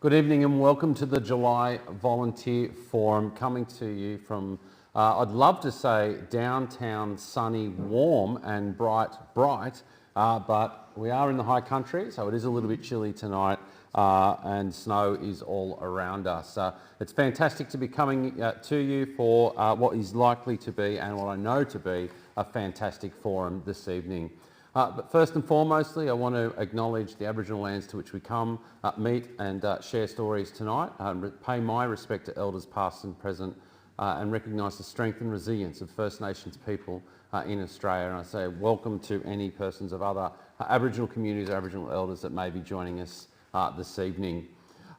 Good evening and welcome to the July Volunteer Forum, coming to you from, I'd love to say downtown, sunny, warm and bright, but we are in the high country, so it is a little bit chilly tonight and snow is all around us. It's fantastic to be coming to you for what is likely to be, and what I know to be, a fantastic forum this evening. But first and foremostly, I want to acknowledge the Aboriginal lands to which we come, meet and share stories tonight, pay my respect to Elders past and present, and recognise the strength and resilience of First Nations people in Australia. And I say welcome to any persons of other Aboriginal communities, Aboriginal Elders that may be joining us this evening.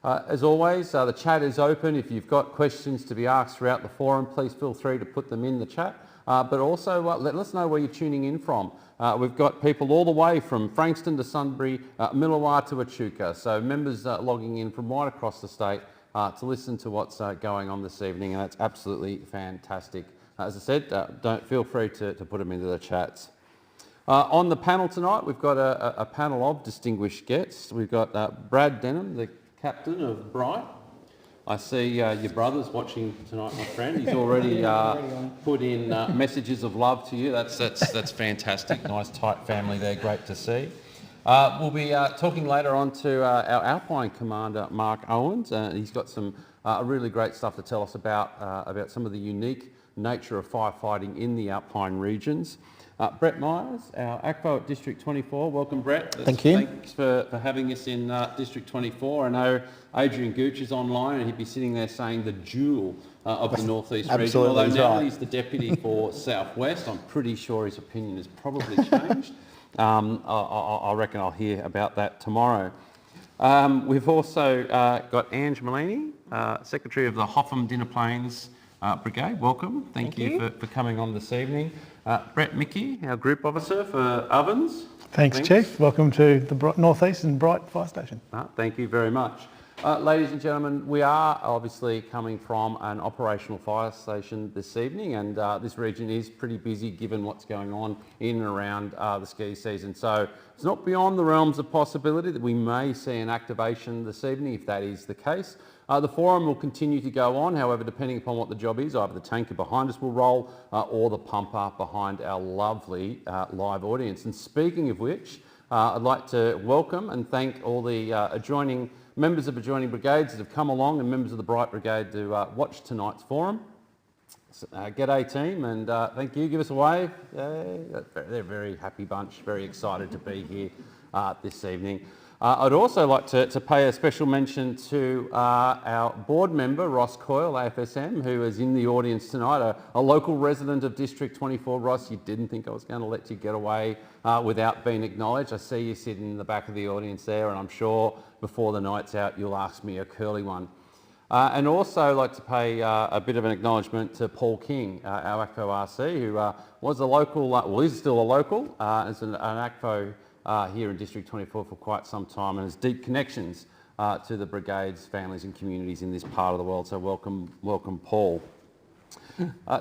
As always, the chat is open. If you've got questions to be asked throughout the forum, please feel free to put them in the chat. But also let us know where you're tuning in from. We've got people all the way from Frankston to Sunbury, Milawa to Echuca. So members logging in from right across the state to listen to what's going on this evening, and that's absolutely fantastic. As I said, don't feel free to put them into the chats. On the panel tonight, we've got a panel of distinguished guests. We've got Brad Drennan, the captain of Bright. I see your brother's watching tonight, my friend. He's already put in messages of love to you. That's fantastic. Nice tight family there. Great to see. We'll be talking later on to our Alpine commander, Mark Owens. He's got some really great stuff to tell us about some of the unique nature of firefighting in the Alpine regions. Brett Myers, our ACFO at District 24. Welcome, Brett. Thank you. Thanks for having us in District 24. I know Adrian Gooch is online and he'd be sitting there saying the jewel of the North East region. Although now he's the deputy for South West, I'm pretty sure his opinion has probably changed. I reckon I'll hear about that tomorrow. We've also got Ange Melaney, Secretary of the Hotham Dinner Plains Brigade. Welcome. Thank you for coming on this evening. Brett Michie, our Group Officer for Owens. Thanks, Chief. Welcome to the North East and Bright Fire Station. Thank you very much. Ladies and gentlemen, we are obviously coming from an operational fire station this evening, and this region is pretty busy given what's going on in and around the ski season. So it's not beyond the realms of possibility that we may see an activation this evening if that is the case. The forum will continue to go on, however, depending upon what the job is, either the tanker behind us will roll or the pumper behind our lovely live audience. And speaking of which, I'd like to welcome and thank all the members of adjoining brigades that have come along and members of the Bright Brigade to watch tonight's forum. G'day team, and thank you. Give us a wave. Yay. They're a very happy bunch, very excited to be here this evening. I'd also like to pay a special mention to our board member, Ross Coyle, AFSM, who is in the audience tonight, a local resident of District 24. Ross, you didn't think I was going to let you get away without being acknowledged. I see you sitting in the back of the audience there, and I'm sure before the night's out you'll ask me a curly one. And also I'd like to pay a bit of an acknowledgement to Paul King, our ACFO RC, who was a local, well, is still a local, as an ACFO here in District 24 for quite some time, and has deep connections to the brigades, families and communities in this part of the world. So welcome Paul.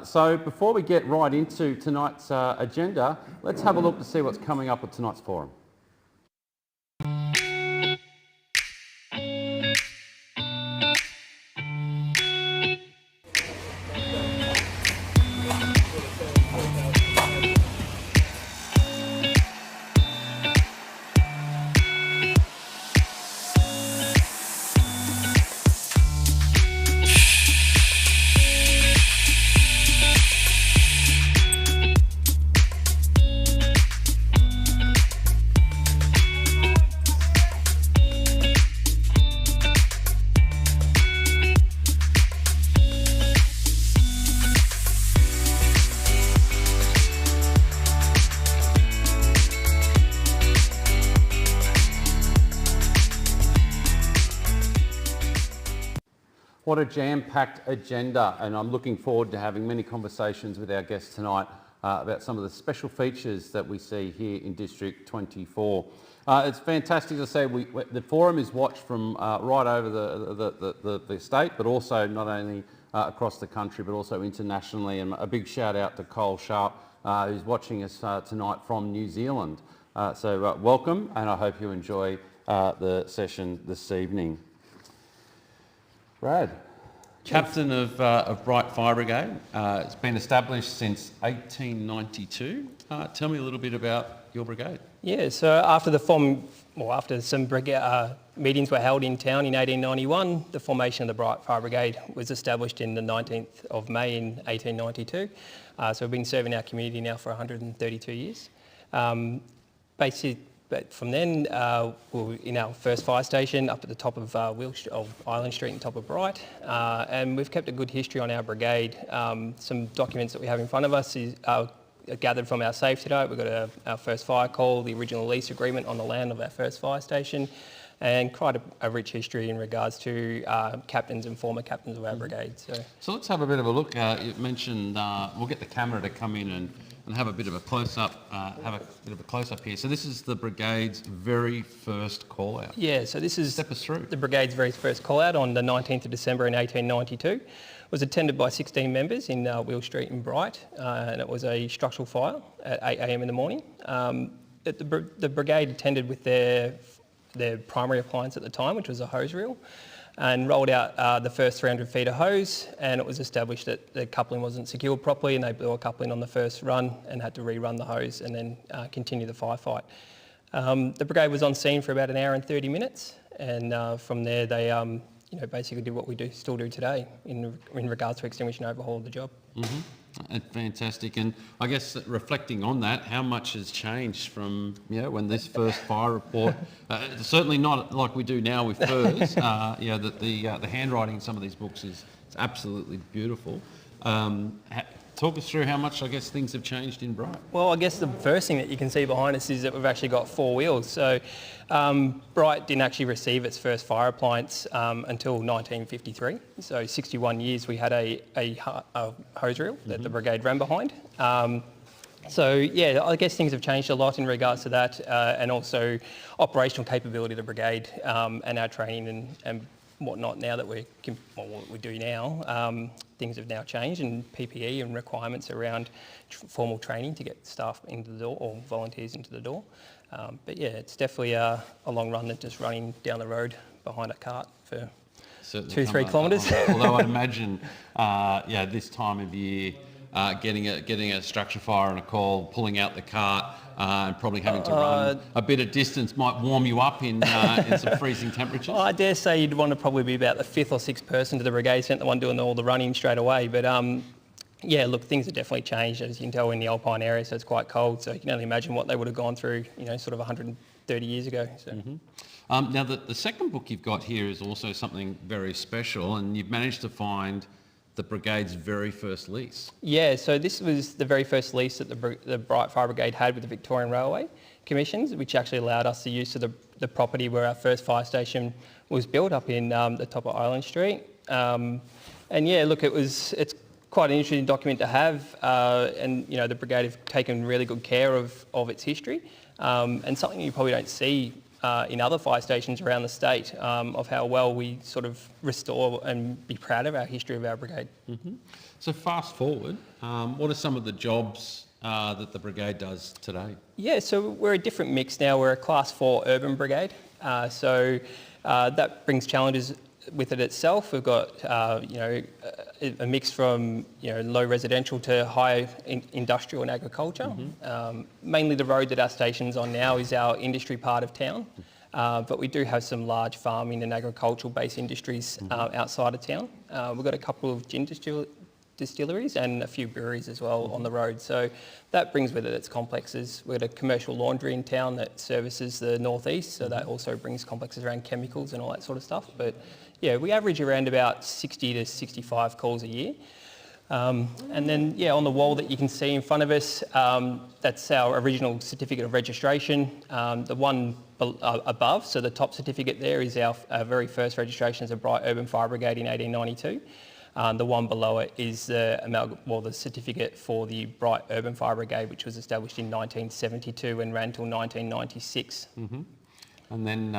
So before we get right into tonight's agenda, let's have a look to see what's coming up at tonight's forum. What a jam-packed agenda, and I'm looking forward to having many conversations with our guests tonight about some of the special features that we see here in District 24. It's fantastic to say the forum is watched from right over the state, but also not only across the country, but also internationally. And a big shout out to Cole Sharp, who's watching us tonight from New Zealand. So welcome, and I hope you enjoy the session this evening. Brad, captain of Bright Fire Brigade. It's been established since 1892. Tell me a little bit about your brigade. Yeah, so after some meetings were held in town in 1891, the formation of the Bright Fire Brigade was established in the 19th of May in 1892. So we've been serving our community now for 132 years. But from then, we were in our first fire station up at the top of Alen Street and top of Bright, and we've kept a good history on our brigade. Some documents that we have in front of us are gathered from our safe today. We've got our first fire call, the original lease agreement on the land of our first fire station, and quite a rich history in regards to captains and former captains of our brigade. So let's have a bit of a look. You mentioned we'll get the camera to come in and have a bit of a close-up, here. So this is the brigade's very first call-out. Yeah, so this is Step us through. The brigade's very first call-out on the 19th of December in 1892. It was attended by 16 members in Wheel Street in Bright, and it was a structural fire at 8 a.m. in the morning. The brigade attended with their primary appliance at the time, which was a hose reel, and rolled out the first 300 feet of hose, and it was established that the coupling wasn't secured properly, and they blew a coupling on the first run and had to rerun the hose and then continue the firefight. The brigade was on scene for about an hour and 30 minutes, and from there they basically did what we still do today in regards to extinguish and overhaul the job. Mm-hmm. Fantastic. And I guess reflecting on that, how much has changed from when this first fire report, certainly not like we do now with FIRS, the handwriting in some of these books is absolutely beautiful. Talk us through how much, I guess, things have changed in Bright. Well, I guess the first thing that you can see behind us is that we've actually got 4 wheels. So Bright didn't actually receive its first fire appliance until 1953. So 61 years we had a hose reel that the brigade ran behind. So yeah, I guess things have changed a lot in regards to that, and also operational capability of the brigade and our training and whatnot now that what we do now, things have now changed, and PPE and requirements around formal training to get staff into the door or volunteers into the door. But yeah, it's definitely a long run than just running down the road behind a cart for Certainly 2-3 kilometres. Although I'd imagine, this time of year, getting a structure fire and a call, pulling out the cart, and probably having to run a bit of distance might warm you up in some freezing temperatures. I dare say you'd want to probably be about the 5th or 6th person to the brigade, sent the one doing all the running straight away. But yeah, look, things have definitely changed, as you can tell, in the Alpine area, so it's quite cold. So you can only imagine what they would have gone through, sort of 130 years ago. So. Now, the second book you've got here is also something very special, and you've managed to find the brigade's very first lease. Yeah, so this was the very first lease that the Bright Fire Brigade had with the Victorian Railway Commissions, which actually allowed us the use of the property where our first fire station was built up in the top of Island Street. And yeah, look, it's quite an interesting document to have, and the brigade have taken really good care of its history, and something you probably don't see in other fire stations around the state, of how well we sort of restore and be proud of our history of our brigade. So fast forward, what are some of the jobs that the brigade does today? Yeah, so we're a different mix now. We're a Class 4 urban brigade, so that brings challenges with it itself. We've got a mix from low residential to high industrial and agriculture. Mainly the road that our station's on now is our industry part of town, but we do have some large farming and agricultural based industries outside of town. We've got a couple of gin distilleries and a few breweries as well on the road, so that brings with it its complexes. We've got a commercial laundry in town that services the northeast, so that also brings complexes around chemicals and all that sort of stuff. But yeah, we average around about 60 to 65 calls a year. And then, on the wall that you can see in front of us, that's our original certificate of registration. The one above, so the top certificate there, is our very first registration as a Bright Urban Fire Brigade in 1892. The one below it is the certificate for the Bright Urban Fire Brigade, which was established in 1972 and ran till 1996. And then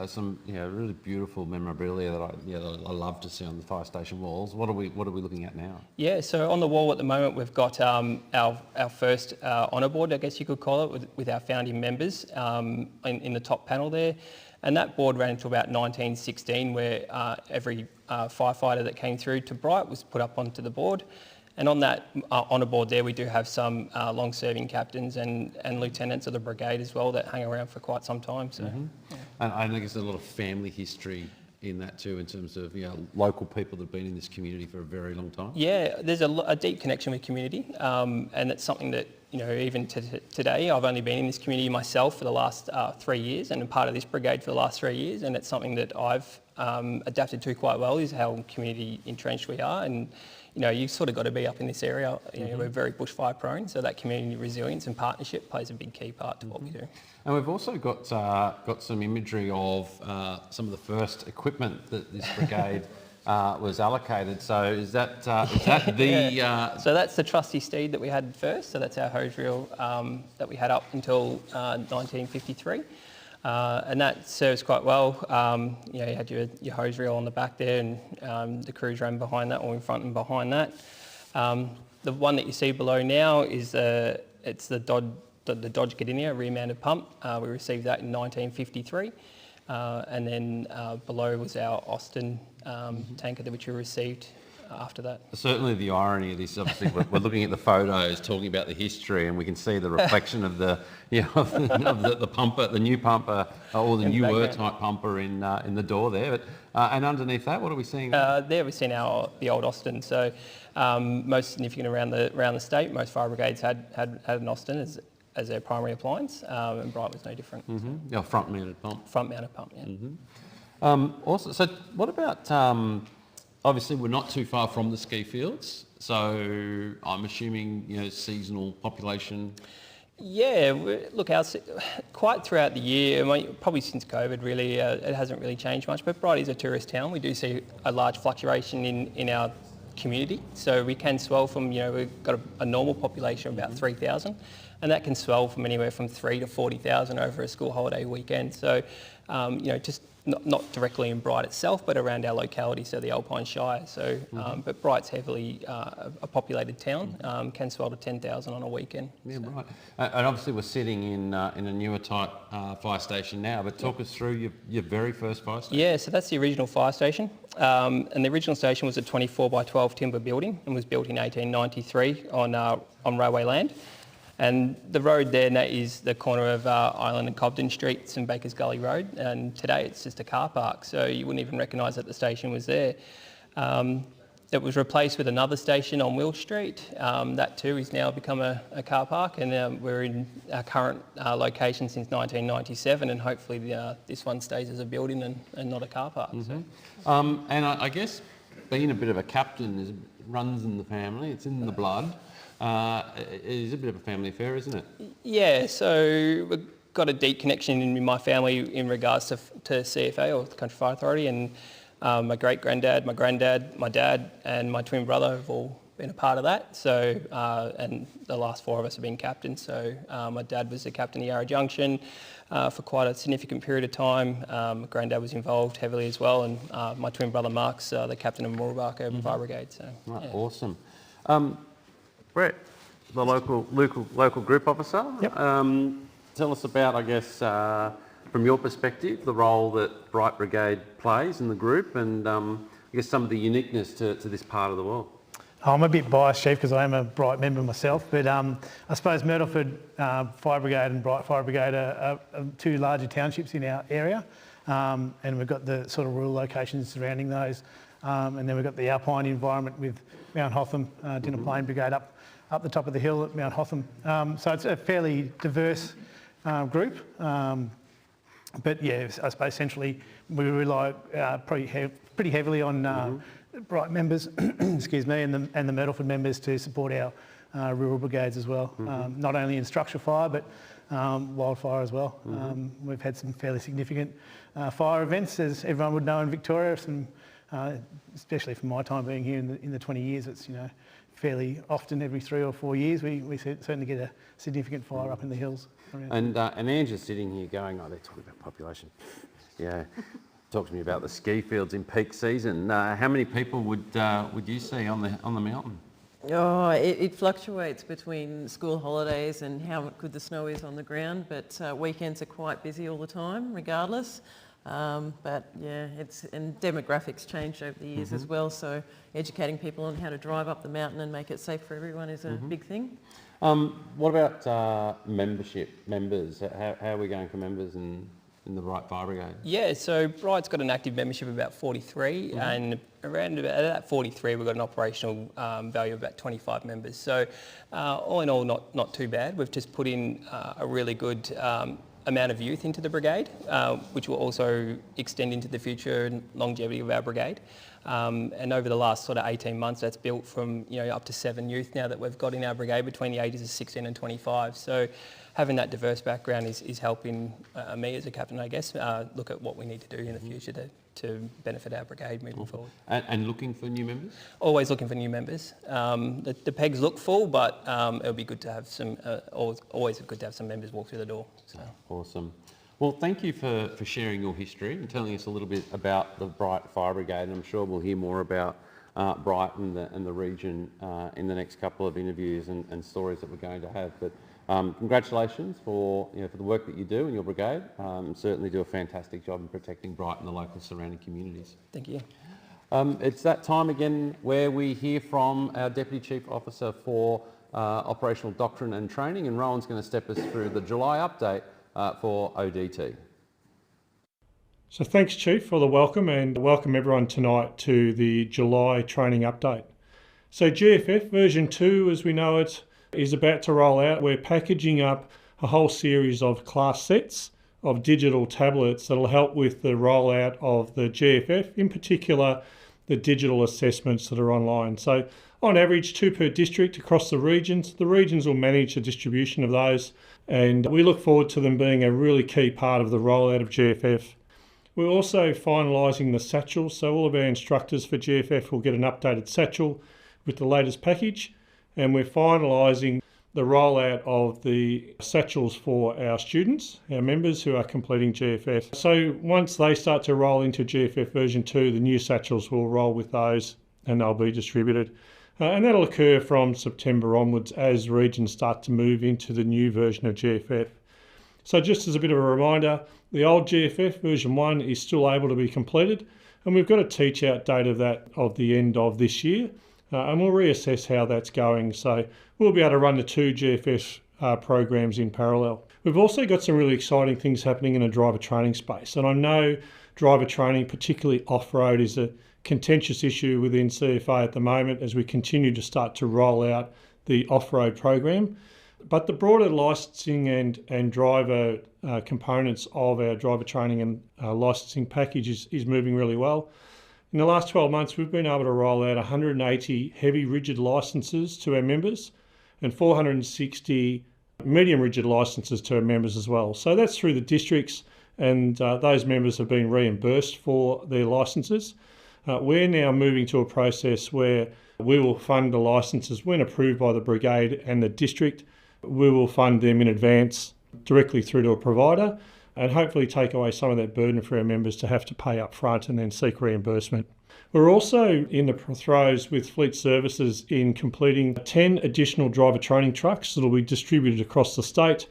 some really beautiful memorabilia that I love to see on the fire station walls. What are we looking at now? Yeah, so on the wall at the moment we've got our first honour board, I guess you could call it, with our founding members in the top panel there. And that board ran until about 1916, where every firefighter that came through to Bright was put up onto the board. And on that honour board there, we do have some long-serving captains and lieutenants of the brigade as well that hang around for quite some time. So, And I think there's a lot of family history in that too, in terms of local people that have been in this community for a very long time. Yeah, there's a deep connection with community, and it's something that even today, I've only been in this community myself for the last 3 years, and a part of this brigade for the last 3 years, and it's something that I've adapted to quite well, is how community entrenched we are. And you've sort of got to be up in this area. We're very bushfire prone, so that community resilience and partnership plays a big key part to what we do. And we've also got some imagery of some of the first equipment that this brigade was allocated. So is that the? So that's the trusty steed that we had first. So that's our hose reel that we had up until 1953. And that serves quite well. You had your hose reel on the back there, and the crews ran behind that, or in front and behind that. The one that you see below now is it's the Dodge Gardenia rear-mounted pump. We received that in 1953, and then below was our Austin tanker, which we received after that. Certainly the irony of this, obviously, we're looking at the photos, talking about the history, and we can see the reflection of the pumper, the new pumper, or the newer type pumper in the door there. But and underneath that, what are we seeing? There we've seen the old Austin. So most significant around the state. Most fire brigades had an Austin as their primary appliance, and Bright was no different. So. Front-mounted pump. Front-mounted pump, yeah. Also, so what about? Obviously, we're not too far from the ski fields, so I'm assuming seasonal population. Yeah, look, quite throughout the year, probably since COVID, really, it hasn't really changed much. But Bright is a tourist town. We do see a large fluctuation in our community, so we can swell from we've got a normal population of about 3,000 and that can swell from anywhere from 3 to 40,000 over a school holiday weekend. So, just not directly in Bright itself, but around our locality, so the Alpine Shire. So, but Bright's heavily a populated town, can swell to 10,000 on a weekend. Yeah, so. Right. And obviously we're sitting in a newer type fire station now, but talk us through your very first fire station. Yeah, so that's the original fire station. And the original station was a 24 by 12 timber building and was built in 1893 on railway land. And the road there is the corner of Island and Cobden Streets and Bakers Gully Road, and today it's just a car park, so you wouldn't even recognise that the station was there. It was replaced with another station on Will Street. That too has now become a car park, and we're in our current location since 1997, and hopefully this one stays as a building and not a car park. So. And I guess being a bit of a captain runs in the family, it's in the blood. It is a bit of a family affair, isn't it? Yeah, so we've got a deep connection in my family in regards to CFA, or the Country Fire Authority, and my great-granddad, my granddad, my dad and my twin brother have all been a part of that. So, and the last 4 of us have been captains. So my dad was the captain of Yarra Junction for quite a significant period of time. My granddad was involved heavily as well, and my twin brother Mark's the captain of Mooroolbark Fire Brigade. So, right, yeah. Awesome. Brett, the local group officer. Yep. Tell us about, I guess, from your perspective, the role that Bright Brigade plays in the group, and I guess some of the uniqueness to this part of the world. I'm a bit biased, Chief, because I am a Bright member myself, but I suppose Myrtleford Fire Brigade and Bright Fire Brigade are 2 larger townships in our area, and we've got the sort of rural locations surrounding those, and then we've got the Alpine environment with Mt Hotham, Dinner Plain Brigade up the top of the hill at Mt Hotham. So it's a fairly diverse group, but yeah, I suppose essentially we rely pretty heavily on Bright members, excuse me, and the Myrtleford members to support our rural brigades as well, not only in structure fire but wildfire as well. We've had some fairly significant fire events, as everyone would know in Victoria. Especially from my time being here in the 20 years, it's fairly often every 3 or 4 years we certainly get a significant fire up in the hills. And Angela's sitting here going, oh, they're talking about population. Yeah, talk to me about the ski fields in peak season. How many people would you see on the mountain? Oh, it fluctuates between school holidays and how good the snow is on the ground, but weekends are quite busy all the time, regardless. But yeah, and demographics change over the years as well, so educating people on how to drive up the mountain and make it safe for everyone is a big thing. What about members? How are we going for members in the Bright Fire Brigade? Yeah, so Bright's got an active membership of about 43, and around about that 43 we've got an operational value of about 25 members. So all in all, not too bad. We've just put in a really good amount of youth into the brigade, which will also extend into the future and longevity of our brigade. And over the last sort of 18 months, that's built from up to 7 youth now that we've got in our brigade between the ages of 16 and 25. So having that diverse background is helping me as a captain, I guess, look at what we need to do in the future to benefit our brigade moving forward. And looking for new members? Always looking for new members. The pegs look full, but it'll be good to have some, always good to have some members walk through the door. So. Awesome. Well, thank you for sharing your history and telling us a little bit about the Bright Fire Brigade. And I'm sure we'll hear more about Bright and the region in the next couple of interviews and stories that we're going to have. But congratulations for the work that you do in your brigade. Certainly do a fantastic job in protecting Bright and the local surrounding communities. Thank you. It's that time again where we hear from our Deputy Chief Officer for Operational Doctrine and Training, and Rohan's going to step us through the July update for ODT. So thanks, Chief, for the welcome, and welcome everyone tonight to the July training update. So GFF version 2, as we know it, is about to roll out. We're packaging up a whole series of class sets of digital tablets that'll help with the rollout of the GFF, in particular the digital assessments that are online. So on average, 2 per district across the regions. The regions will manage the distribution of those, and we look forward to them being a really key part of the rollout of GFF. We're also finalising the satchel, so all of our instructors for GFF will get an updated satchel with the latest package, and we're finalising the rollout of the satchels for our students, our members who are completing GFF. So once they start to roll into GFF version 2, the new satchels will roll with those and they'll be distributed. And that'll occur from September onwards as regions start to move into the new version of GFF. So just as a bit of a reminder, the old GFF version 1 is still able to be completed, and we've got a teach out date of that of the end of this year, and we'll reassess how that's going. So we'll be able to run the 2 GFF programs in parallel. We've also got some really exciting things happening in the driver training space, and I know driver training, particularly off-road, is a contentious issue within CFA at the moment as we continue to start to roll out the off-road program. But the broader licensing and driver components of our driver training and licensing package is moving really well. In the last 12 months, we've been able to roll out 180 heavy rigid licenses to our members and 460 medium rigid licenses to our members as well. So that's through the districts, and those members have been reimbursed for their licenses. We're now moving to a process where we will fund the licenses when approved by the brigade and the district. We will fund them in advance directly through to a provider and hopefully take away some of that burden for our members to have to pay up front and then seek reimbursement. We're also in the throes with Fleet Services in completing 10 additional driver training trucks that will be distributed across the state.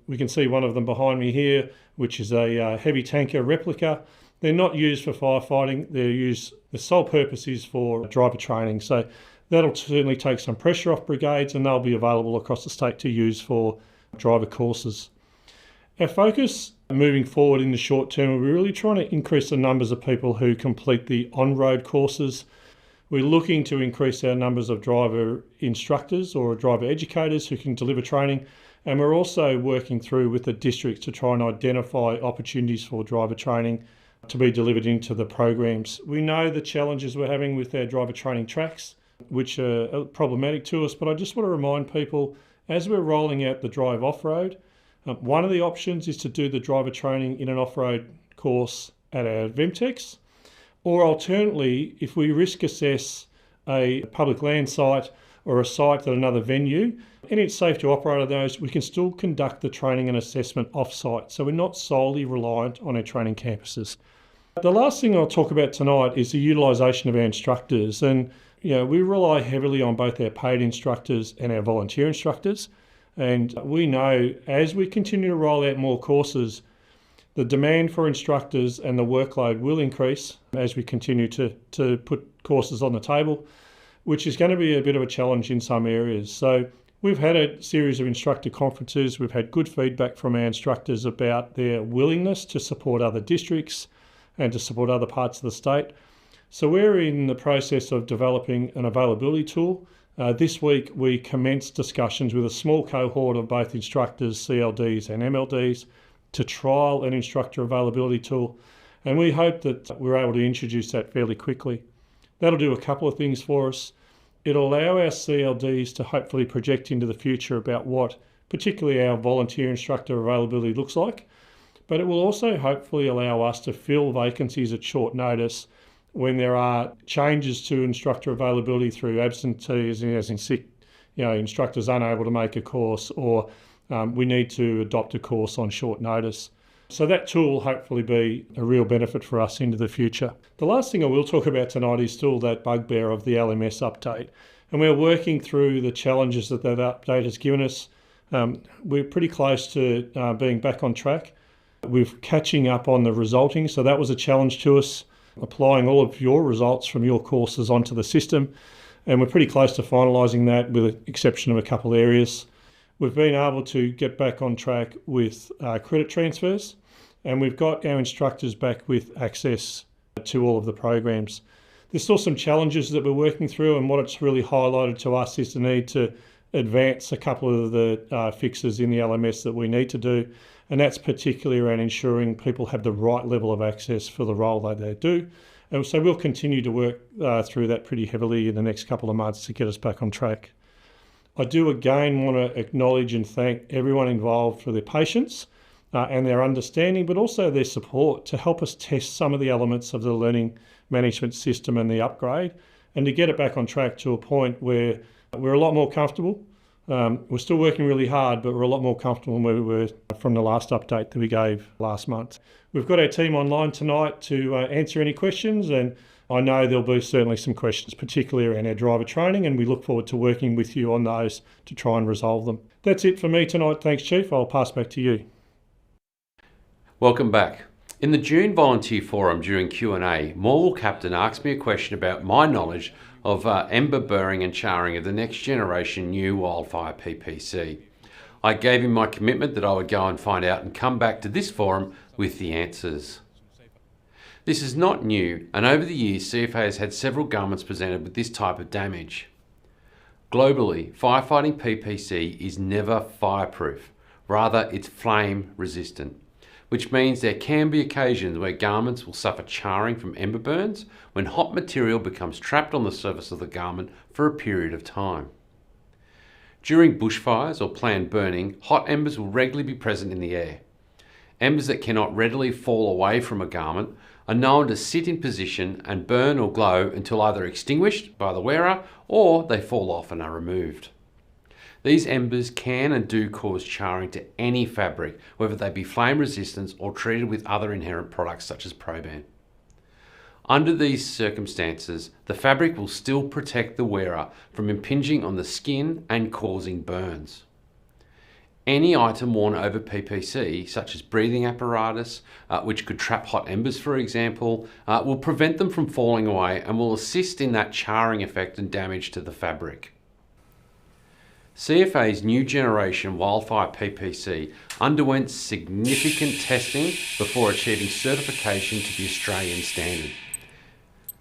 We can see one of them behind me here, which is a heavy tanker replica. They're not used for firefighting. The sole purpose is for driver training. So that'll certainly take some pressure off brigades, and they'll be available across the state to use for driver courses. Our focus moving forward in the short term, we're really trying to increase the numbers of people who complete the on-road courses. We're looking to increase our numbers of driver instructors or driver educators who can deliver training. And we're also working through with the districts to try and identify opportunities for driver training to be delivered into the programs. We know the challenges we're having with our driver training tracks, which are problematic to us, but I just want to remind people, as we're rolling out the drive off-road, one of the options is to do the driver training in an off-road course at our VEMTEX, or alternately, if we risk assess a public land site or a site at another venue, and it's safe to operate on those, we can still conduct the training and assessment off-site, so we're not solely reliant on our training campuses. The last thing I'll talk about tonight is the utilisation of our instructors, and we rely heavily on both our paid instructors and our volunteer instructors. And we know as we continue to roll out more courses, the demand for instructors and the workload will increase as we continue to put courses on the table, which is going to be a bit of a challenge in some areas. So we've had a series of instructor conferences. We've had good feedback from our instructors about their willingness to support other districts and to support other parts of the state. So we're in the process of developing an availability tool. This week we commenced discussions with a small cohort of both instructors, CLDs and MLDs to trial an instructor availability tool, and we hope that we're able to introduce that fairly quickly. That'll do a couple of things for us. It'll allow our CLDs to hopefully project into the future about what particularly our volunteer instructor availability looks like, but it will also hopefully allow us to fill vacancies at short notice when there are changes to instructor availability through absentees, as in sick, instructors unable to make a course, or we need to adopt a course on short notice. So that tool will hopefully be a real benefit for us into the future. The last thing I will talk about tonight is still that bugbear of the LMS update. And we're working through the challenges that update has given us. We're pretty close to being back on track. We're catching up on the resulting, so that was a challenge to us, applying all of your results from your courses onto the system. And we're pretty close to finalising that with the exception of a couple of areas. We've been able to get back on track with credit transfers, and we've got our instructors back with access to all of the programs. There's still some challenges that we're working through, and what it's really highlighted to us is the need to advance a couple of the fixes in the LMS that we need to do, and that's particularly around ensuring people have the right level of access for the role that they do. And so we'll continue to work through that pretty heavily in the next couple of months to get us back on track. I do again want to acknowledge and thank everyone involved for their patience and their understanding, but also their support to help us test some of the elements of the learning management system and the upgrade, and to get it back on track to a point where we're a lot more comfortable We're still working really hard, but we're a lot more comfortable than we were from the last update that we gave last month. We've got our team online tonight to answer any questions, and I know there'll be certainly some questions, particularly around our driver training, and we look forward to working with you on those to try and resolve them. That's it for me tonight. Thanks, Chief. I'll pass back to you. Welcome back. In the June volunteer forum during Q&A, Morwell Captain asked me a question about my knowledge of ember burning and charring of the next generation new Wildfire PPC. I gave him my commitment that I would go and find out and come back to this forum with the answers. This is not new, and over the years CFA has had several garments presented with this type of damage. Globally, firefighting PPC is never fireproof, rather it's flame resistant, which means there can be occasions where garments will suffer charring from ember burns when hot material becomes trapped on the surface of the garment for a period of time. During bushfires or planned burning, hot embers will regularly be present in the air. Embers that cannot readily fall away from a garment are known to sit in position and burn or glow until either extinguished by the wearer or they fall off and are removed. These embers can and do cause charring to any fabric, whether they be flame resistant or treated with other inherent products such as Proban. Under these circumstances, the fabric will still protect the wearer from impinging on the skin and causing burns. Any item worn over PPC, such as breathing apparatus, which could trap hot embers for example, will prevent them from falling away and will assist in that charring effect and damage to the fabric. CFA's new generation Wildfire PPC underwent significant testing before achieving certification to the Australian standard.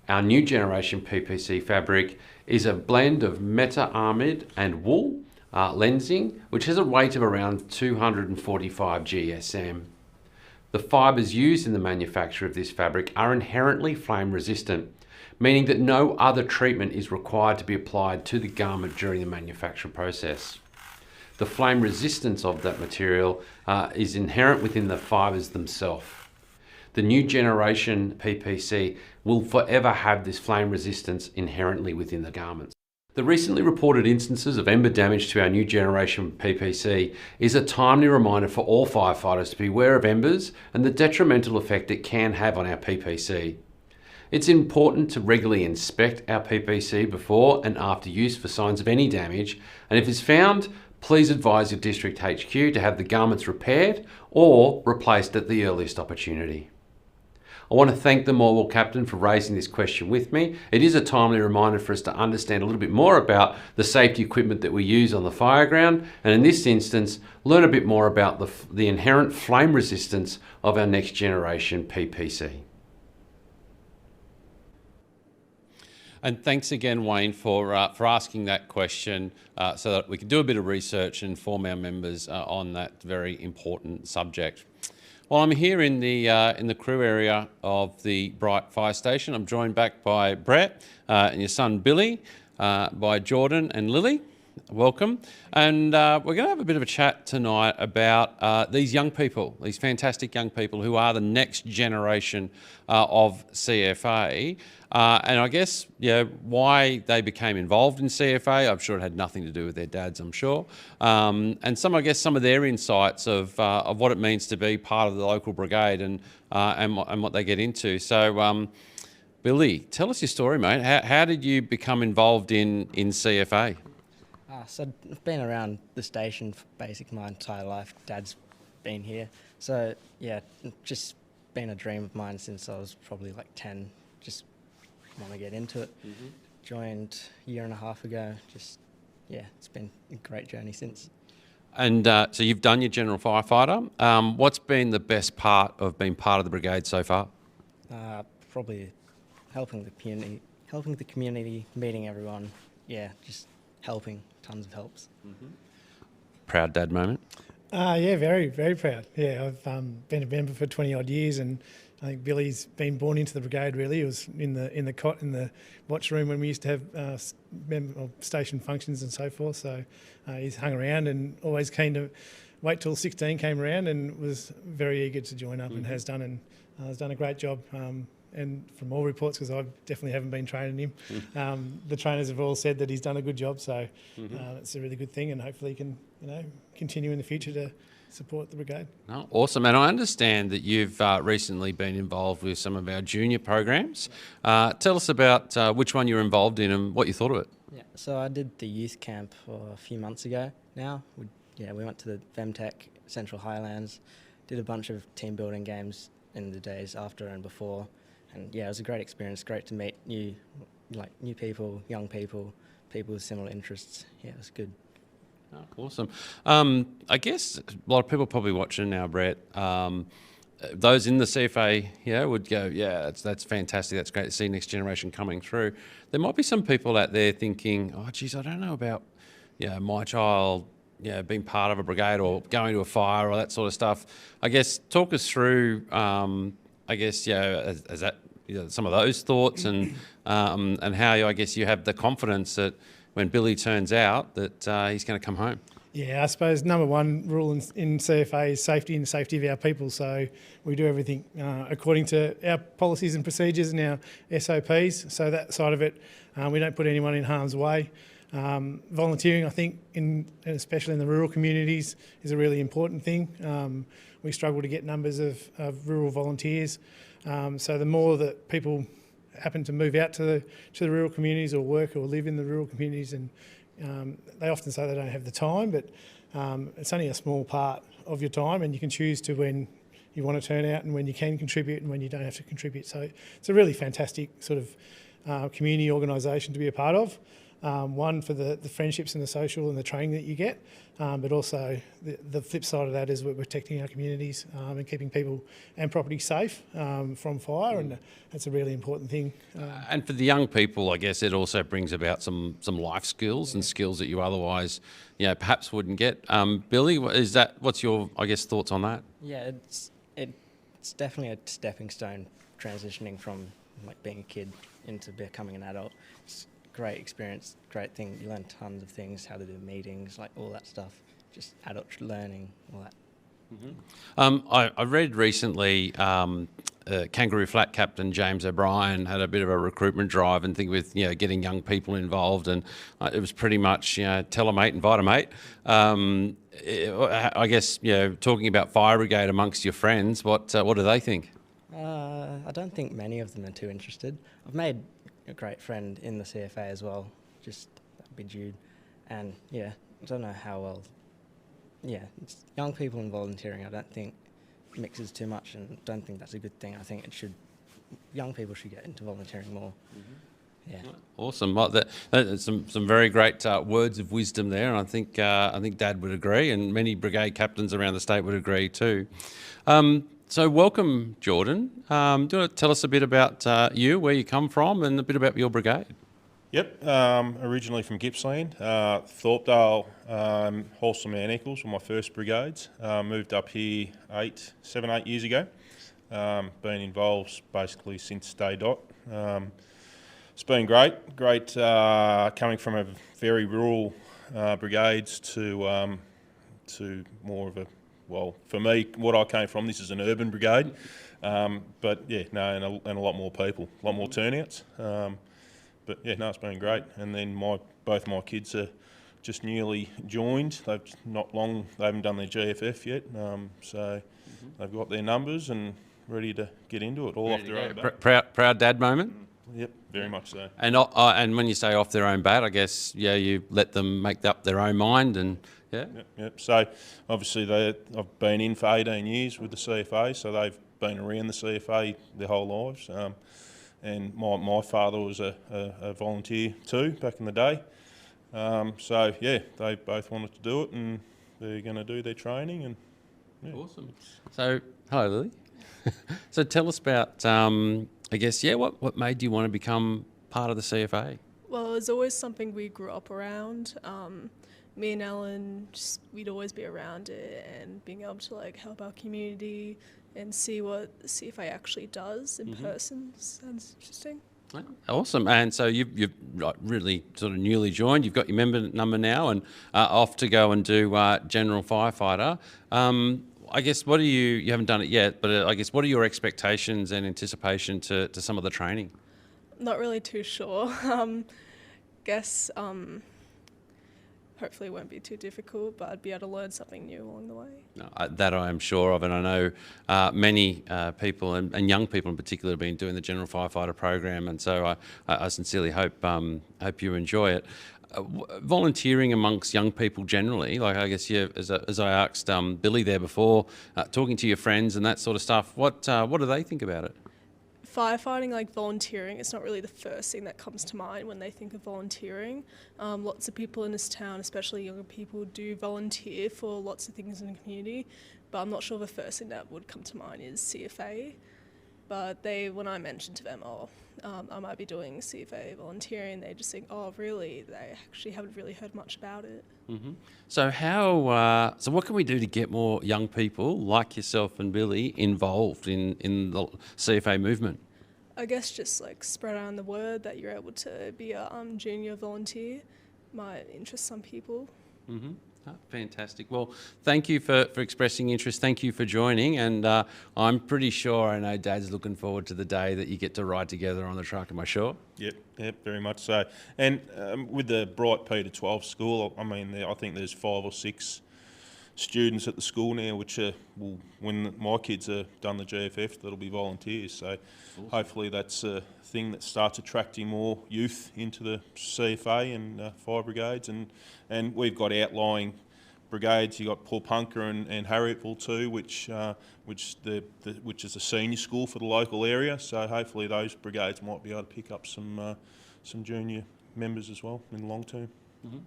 Our new generation PPC fabric is a blend of meta-amide and wool lensing, which has a weight of around 245 GSM. The fibres used in the manufacture of this fabric are inherently flame resistant, meaning that no other treatment is required to be applied to the garment during the manufacture process. The flame resistance of that material is inherent within the fibres themselves. The new generation PPC will forever have this flame resistance inherently within the garments. The recently reported instances of ember damage to our new generation PPC is a timely reminder for all firefighters to be aware of embers and the detrimental effect it can have on our PPC. It's important to regularly inspect our PPC before and after use for signs of any damage, and if it's found, please advise your district HQ to have the garments repaired or replaced at the earliest opportunity. I want to thank the Morwell Captain for raising this question with me. It is a timely reminder for us to understand a little bit more about the safety equipment that we use on the fireground, and in this instance, learn a bit more about the inherent flame resistance of our next generation PPC. And thanks again, Wayne, for asking that question so that we can do a bit of research and inform our members on that very important subject. Well, I'm here in the crew area of the Bright Fire Station. I'm joined back by Brett and your son Billy, by Jordan and Lilly. Welcome. And we're going to have a bit of a chat tonight about these young people, these fantastic young people who are the next generation of CFA. And I guess, why they became involved in CFA. I'm sure it had nothing to do with their dads, I'm sure. And some of their insights of what it means to be part of the local brigade and what they get into. So, Billy, tell us your story, mate. How did you become involved in CFA? So I've been around the station for basically my entire life. Dad's been here. So, yeah, just been a dream of mine since I was probably like 10. Just want to get into it. Mm-hmm. Joined a year and a half ago. It's been a great journey since. And so you've done your general firefighter. What's been the best part of being part of the brigade so far? Probably helping the community, meeting everyone. Yeah, just helping. Tons of helps. Mm-hmm. Proud dad moment? Yeah, very, very proud. Yeah, I've been a member for 20 odd years, and I think Billy's been born into the brigade. Really, he was in the cot in the watch room when we used to have station functions and so forth. So he's hung around and always keen to wait till 16 came around, and was very eager to join up, and has done, and has done a great job. and from all reports, because I definitely haven't been training him, the trainers have all said that he's done a good job. So it's a really good thing, and hopefully he can, continue in the future to support the brigade. Oh, awesome. And I understand that you've recently been involved with some of our junior programs. Tell us about which one you're involved in and what you thought of it. Yeah, so I did the youth camp a few months ago now. We went to the VEMTech Central Highlands, did a bunch of team building games in the days after and before. And yeah, it was a great experience, great to meet new people, young people, people with similar interests. Yeah, it was good. Oh, awesome. I guess a lot of people probably watching now, Brett, those in the CFA, would go, that's fantastic. That's great to see next generation coming through. There might be some people out there thinking, oh, geez, I don't know about, my child, being part of a brigade or going to a fire or that sort of stuff. I guess talk us through, as that, some of those thoughts and how I guess you have the confidence that when Billy turns out that he's going to come home. Yeah, I suppose number one rule in CFA is safety and the safety of our people. So we do everything according to our policies and procedures and our SOPs. So that side of it, we don't put anyone in harm's way. Volunteering, I think, and especially in the rural communities, is a really important thing. We struggle to get numbers of rural volunteers. So the more that people happen to move out to the rural communities or work or live in the rural communities, and they often say they don't have the time, but it's only a small part of your time, and you can choose to when you want to turn out and when you can contribute and when you don't have to contribute. So it's a really fantastic sort of community organisation to be a part of. One, for the friendships and the social and the training that you get, but also the flip side of that is we're protecting our communities and keeping people and property safe from fire, and that's a really important thing. And for the young people, I guess it also brings about some life skills and skills that you otherwise, perhaps wouldn't get. Billy, what's your, thoughts on that? Yeah, it's definitely a stepping stone transitioning from being a kid into becoming an adult. It's great experience, great thing. You learn tons of things, how to do meetings, all that stuff. Just adult learning, all that. I read recently Kangaroo Flat Captain James O'Brien had a bit of a recruitment drive and think with getting young people involved, and it was pretty much tell a mate, invite a mate. I guess talking about fire brigade amongst your friends, what do they think? I don't think many of them are too interested. I've made a great friend in the CFA as well, just that'd be Jude, and I don't know how well. It's young people and volunteering. I don't think mixes too much, and don't think that's a good thing. I think young people should get into volunteering more. Yeah. Awesome. Well, some very great words of wisdom there, and I think Dad would agree, and many brigade captains around the state would agree too. So welcome, Jordan. Do you want to tell us a bit about you, where you come from, and a bit about your brigade? Yep, originally from Gippsland, Thorpedale, Wholesome and Eccles were my first brigades. Moved up here 7, 8 years ago. Been involved basically since day dot. It's been great coming from a very rural brigades to more of a, well, for me, what I came from, this is an urban brigade, but and a lot more people, a lot more turnouts. But it's been great. And then both my kids are just newly joined. They haven't done their GFF yet, so they've got their numbers and ready to get into it, all off their own bat. Proud dad moment? Yep, very much so. And when you say off their own bat, I guess, you let them make up their own mind and, Yep. So, obviously, I've been in for 18 years with the CFA, so they've been around the CFA their whole lives. And my father was a volunteer too back in the day. They both wanted to do it, and they're going to do their training. And Awesome. So, hello, Lily. So tell us about, what made you want to become part of the CFA? Well, it was always something we grew up around. Me and Ellen, we'd always be around it, and being able to help our community and see what the CFA actually does in person sounds interesting. Awesome. And so you've really sort of newly joined. You've got your member number now and off to go and do general firefighter. I guess what are you haven't done it yet, but I guess what are your expectations and anticipation to some of the training? Not really too sure. Guess hopefully it won't be too difficult, but I'd be able to learn something new along the way. No, that I am sure of, and I know many people and young people in particular have been doing the General Firefighter program, and so I sincerely hope you enjoy it. Volunteering amongst young people generally, like I guess as I asked Billy there before, talking to your friends and that sort of stuff, what do they think about it? Firefighting, like volunteering, it's not really the first thing that comes to mind when they think of volunteering. Lots of people in this town, especially younger people, do volunteer for lots of things in the community, but I'm not sure the first thing that would come to mind is CFA. But when I mentioned to them, I might be doing CFA volunteering, they just think, oh, really? They actually haven't really heard much about it. Mm-hmm. So so what can we do to get more young people like yourself and Billy involved in the CFA movement? I guess just like spread around the word that you're able to be a junior volunteer might interest some people. Mm-hmm. Oh, fantastic. Well, thank you for expressing interest. Thank you for joining. And I'm pretty sure, I know Dad's looking forward to the day that you get to ride together on the truck. Am I sure? Yep, very much so. And with the Bright P12 school, I mean, I think there's 5 or 6 students at the school now, which when my kids are done the GFF, that'll be volunteers. So awesome. Hopefully that's a thing that starts attracting more youth into the CFA and fire brigades. And we've got outlying brigades. You've got Pulpunka and Harriettville too, which is a senior school for the local area. So hopefully those brigades might be able to pick up some junior members as well in the long term. Mm-hmm.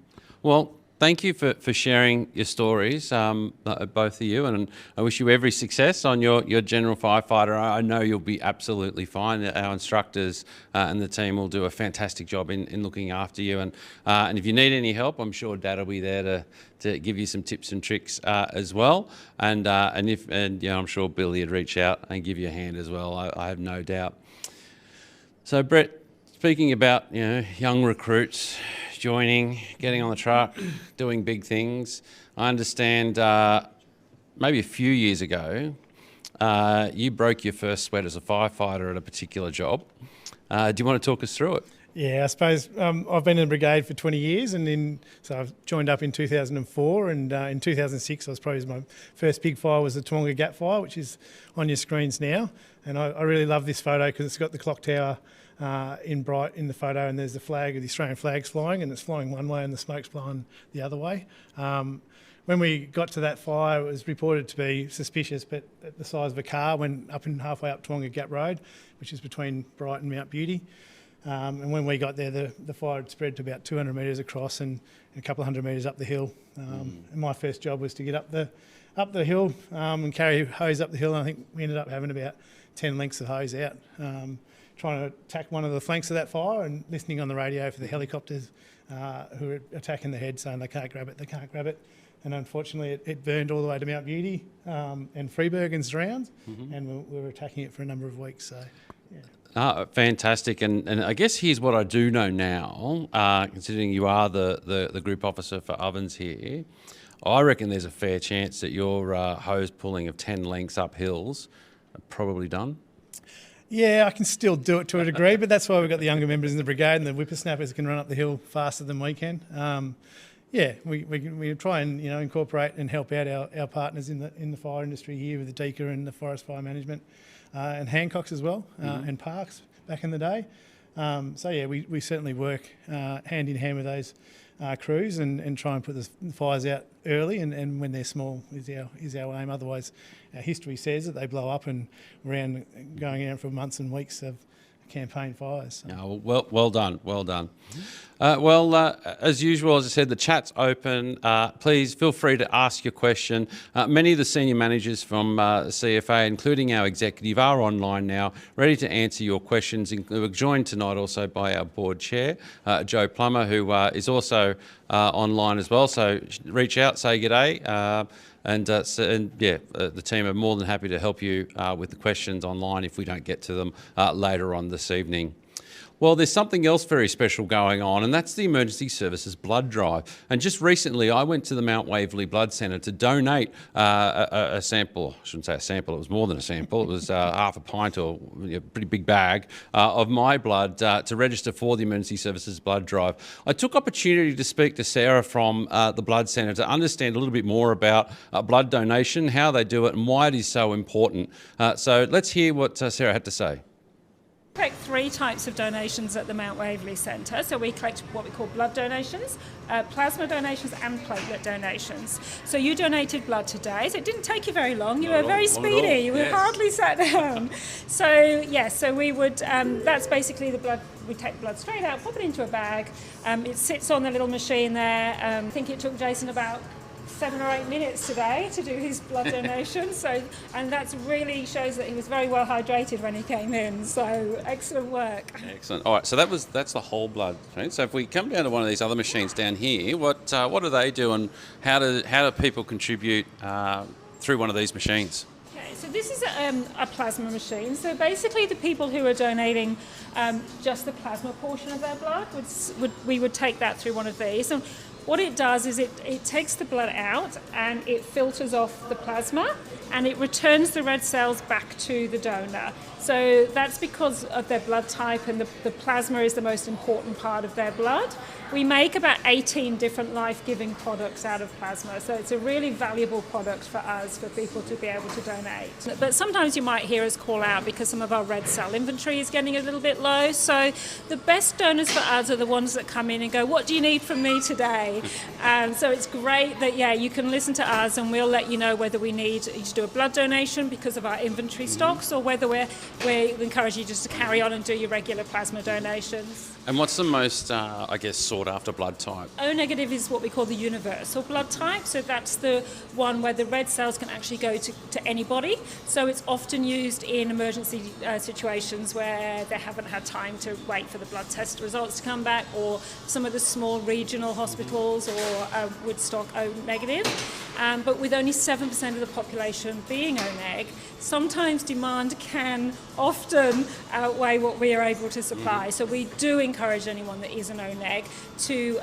Well, thank you for sharing your stories, both of you, and I wish you every success on your general firefighter. I know you'll be absolutely fine. Our instructors and the team will do a fantastic job in looking after you. And if you need any help, I'm sure Dad will be there to give you some tips and tricks as well. And I'm sure Billy would reach out and give you a hand as well. I have no doubt. So Brett, speaking about young recruits joining, getting on the truck, doing big things. I understand maybe a few years ago, you broke your first sweat as a firefighter at a particular job. Do you want to talk us through it? Yeah, I suppose I've been in the brigade for 20 years, and so I've joined up in 2004, and in 2006 I was probably my first big fire was the Toowoomba Gap fire, which is on your screens now. And I really love this photo because it's got the clock tower in bright in the photo, and there's the Australian flag's flying, and it's flying one way and the smoke's blowing the other way. When we got to that fire, it was reported to be suspicious, but at the size of a car, went halfway up Toowoomba Gap Road, which is between Bright and Mount Beauty. And when we got there, the fire had spread to about 200 metres across and a couple of hundred metres up the hill. And my first job was to get up the hill and carry hose up the hill. And I think we ended up having about 10 lengths of hose out, trying to attack one of the flanks of that fire and listening on the radio for the helicopters who were attacking the head, saying they can't grab it. And unfortunately, it burned all the way to Mount Beauty and Freeburg and surrounds, and we were attacking it for a number of weeks. So, yeah. Fantastic. And I guess here's what I do know now, considering you are the group officer for Owens here. I reckon there's a fair chance that your hose pulling of 10 lengths up hills are probably done. Yeah, I can still do it to a degree, but that's why we've got the younger members in the brigade, and the whippersnappers can run up the hill faster than we can. We try and incorporate and help out our partners in the fire industry here with the DCO and the Forest Fire Management and Hancock's as well, and Parks back in the day. We certainly work hand in hand with those crews and try and put the fires out early and when they're small is our aim. Otherwise, our history says that they blow up and we're going around for months and weeks of campaign fires. So. No, well done. As usual, as I said, the chat's open. Please feel free to ask your question. Many of the senior managers from CFA, including our executive, are online now, ready to answer your questions. We're joined tonight also by our board chair, Joe Plummer, who is also online as well. So reach out, say g'day. The team are more than happy to help you with the questions online if we don't get to them later on this evening. Well, there's something else very special going on, and that's the Emergency Services Blood Drive. And just recently, I went to the Mount Waverley Blood Centre to donate a sample. I shouldn't say a sample, it was more than a sample. It was half a pint or a pretty big bag of my blood to register for the Emergency Services Blood Drive. I took opportunity to speak to Sarah from the Blood Centre to understand a little bit more about blood donation, how they do it, and why it is so important. So let's hear what Sarah had to say. We collect 3 types of donations at the Mount Waverley Centre. So we collect what we call blood donations, plasma donations and platelet donations. So you donated blood today, so it didn't take you very long. You were very speedy. You were hardly sat down. So yes, so we would, that's basically the blood. We take the blood straight out, pop it into a bag. It sits on the little machine there. I think it took Jason about 7 or 8 minutes today to do his blood donation. So, and that really shows that he was very well hydrated when he came in. So excellent work. Excellent. All right, so that's the whole blood. Right? So if we come down to one of these other machines down here, what do they do, and how do people contribute through one of these machines? Okay, so this is a plasma machine. So basically, the people who are donating just the plasma portion of their blood we would take that through one of these. And what it does is it takes the blood out and it filters off the plasma and it returns the red cells back to the donor. So that's because of their blood type, and the plasma is the most important part of their blood. We make about 18 different life-giving products out of plasma, so it's a really valuable product for us, for people to be able to donate. But sometimes you might hear us call out because some of our red cell inventory is getting a little bit low, so the best donors for us are the ones that come in and go, what do you need from me today? So it's great that, you can listen to us and we'll let you know whether we need you to do a blood donation because of our inventory stocks, or whether we encourage you just to carry on and do your regular plasma donations. And what's the most, sought after blood type? O negative is what we call the universal blood type. So that's the one where the red cells can actually go to anybody. So it's often used in emergency situations where they haven't had time to wait for the blood test results to come back, or some of the small regional hospitals or would stock O negative. But with only 7% of the population being O neg, sometimes demand can often outweigh what we are able to supply. So we do encourage anyone that is an O neg to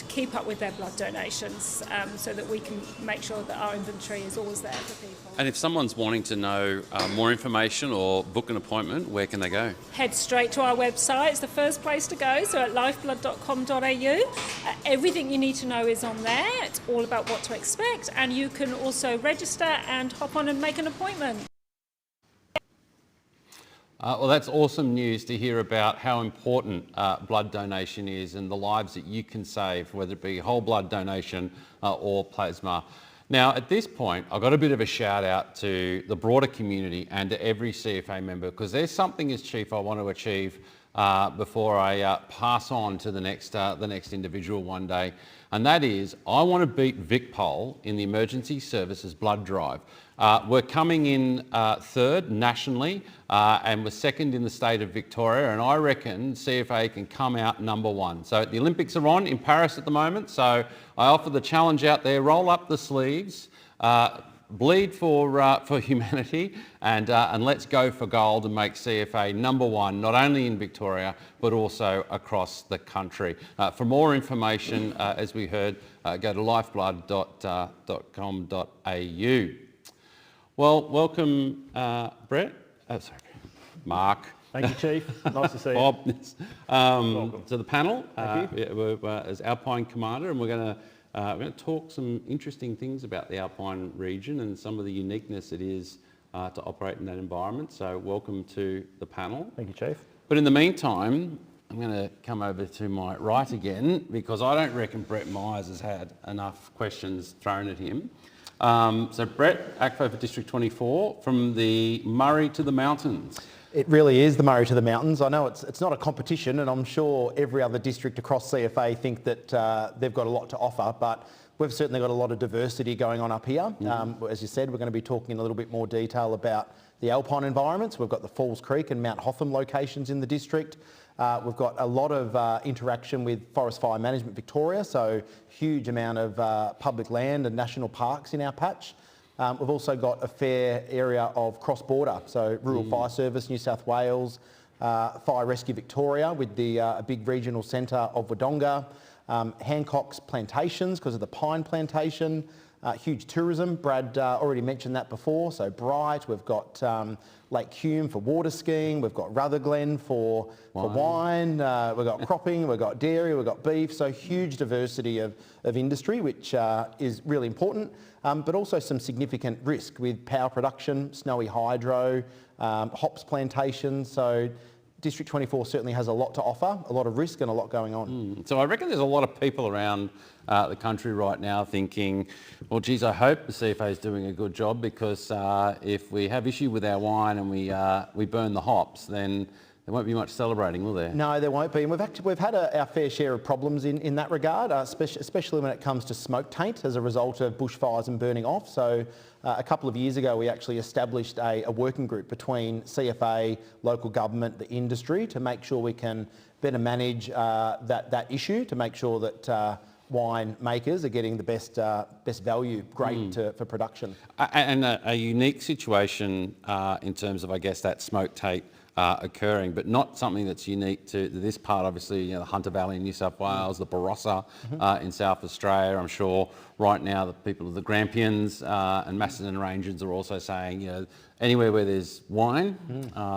keep up with their blood donations, so that we can make sure that our inventory is always there for people. And if someone's wanting to know more information or book an appointment, where can they go? Head straight to our website. It's the first place to go, so at lifeblood.com.au. Everything you need to know is on there. It's all about what to expect, and you can also register and hop on and make an appointment. Well, that's awesome news to hear about how important blood donation is and the lives that you can save, whether it be whole blood donation or plasma. Now, at this point, I've got a bit of a shout out to the broader community and to every CFA member, because there's something as Chief I want to achieve before I pass on to the next individual one day. And that is, I want to beat VicPol in the Emergency Services Blood Drive. We're coming in third nationally and we're second in the state of Victoria, and I reckon CFA can come out number 1. So the Olympics are on in Paris at the moment, so I offer the challenge out there: roll up the sleeves, bleed for humanity, and let's go for gold and make CFA number 1, not only in Victoria but also across the country. For more information, as we heard, go to lifeblood.com.au. Well, welcome, Brett. Mark. Thank you, Chief. Nice to see you. Bob, to the panel. We're as Alpine Commander, and we're going to talk some interesting things about the Alpine region and some of the uniqueness it is to operate in that environment. So welcome to the panel. Thank you, Chief. But in the meantime, I'm going to come over to my right again, because I don't reckon Brett Myers has had enough questions thrown at him. So Brett, ACFO for District 24, from the Murray to the mountains. It really is the Murray to the mountains. I know it's not a competition, and I'm sure every other district across CFA think that they've got a lot to offer, but we've certainly got a lot of diversity going on up here. As you said, we're going to be talking in a little bit more detail about the Alpine environments. We've got the Falls Creek and Mt Hotham locations in the district. We've got a lot of interaction with Forest Fire Management Victoria, so huge amount of public land and national parks in our patch. We've also got a fair area of cross-border, so Rural Fire Service, New South Wales, Fire Rescue Victoria with the a big regional centre of Wodonga, Hancock's plantations because of the pine plantation, huge tourism. Brad already mentioned that before. So Bright, we've got Lake Hume for water skiing, we've got Rutherglen for wine, we've got cropping, we've got dairy, we've got beef. So huge diversity of industry, which is really important, but also some significant risk with power production, snowy hydro, hops plantations. So District 24 certainly has a lot to offer, a lot of risk and a lot going on. So I reckon there's a lot of people around the country right now thinking, well, geez, I hope the CFA is doing a good job, because if we have issue with our wine and we burn the hops, then there won't be much celebrating, will there? No, there won't be. And we've had our fair share of problems in that regard, especially when it comes to smoke taint as a result of bushfires and burning off. So a couple of years ago, we actually established a working group between CFA, local government, the industry, to make sure we can better manage that issue, to make sure that wine makers are getting the best value grade for production. And a unique situation in terms of, I guess, that smoke taint occurring, but not something that's unique to this part. Obviously, you know, the Hunter Valley in New South Wales, the Barossa in South Australia. I'm sure right now the people of the Grampians and Macedon Ranges are also saying, you know, anywhere where there's wine,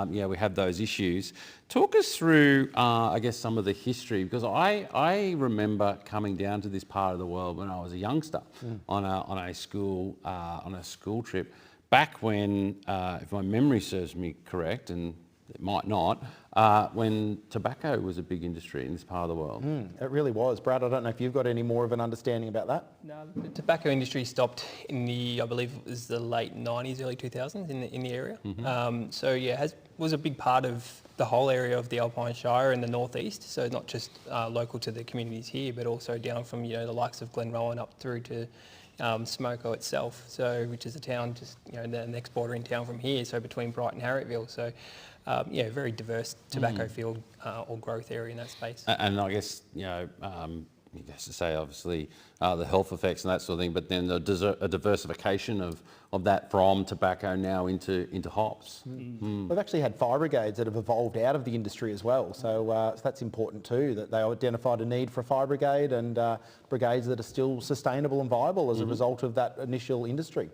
yeah, we have those issues. Talk us through, I guess, some of the history, because I remember coming down to this part of the world when I was a youngster on a school trip back when, if my memory serves me correct, and it might not, when tobacco was a big industry in this part of the world. It really was. Brad, I don't know if you've got any more of an understanding about that? No, the tobacco industry stopped in the, I believe it was the late 90s, early 2000s in the area. So yeah, was a big part of the whole area of the Alpine Shire and the northeast. So not just local to the communities here, but also down from, you know, the likes of Glenrowan up through to Smoko itself, so which is a town just, you know, the next bordering town from here, so between Bright and Harrietville. So yeah, very diverse tobacco field or growth area in that space. And I guess, you know, you guess to say obviously the health effects and that sort of thing, but then a diversification of that from tobacco now into hops. We've actually had fire brigades that have evolved out of the industry as well, so that's important too, that they identified a need for a fire brigade and brigades that are still sustainable and viable as a result of that initial industry.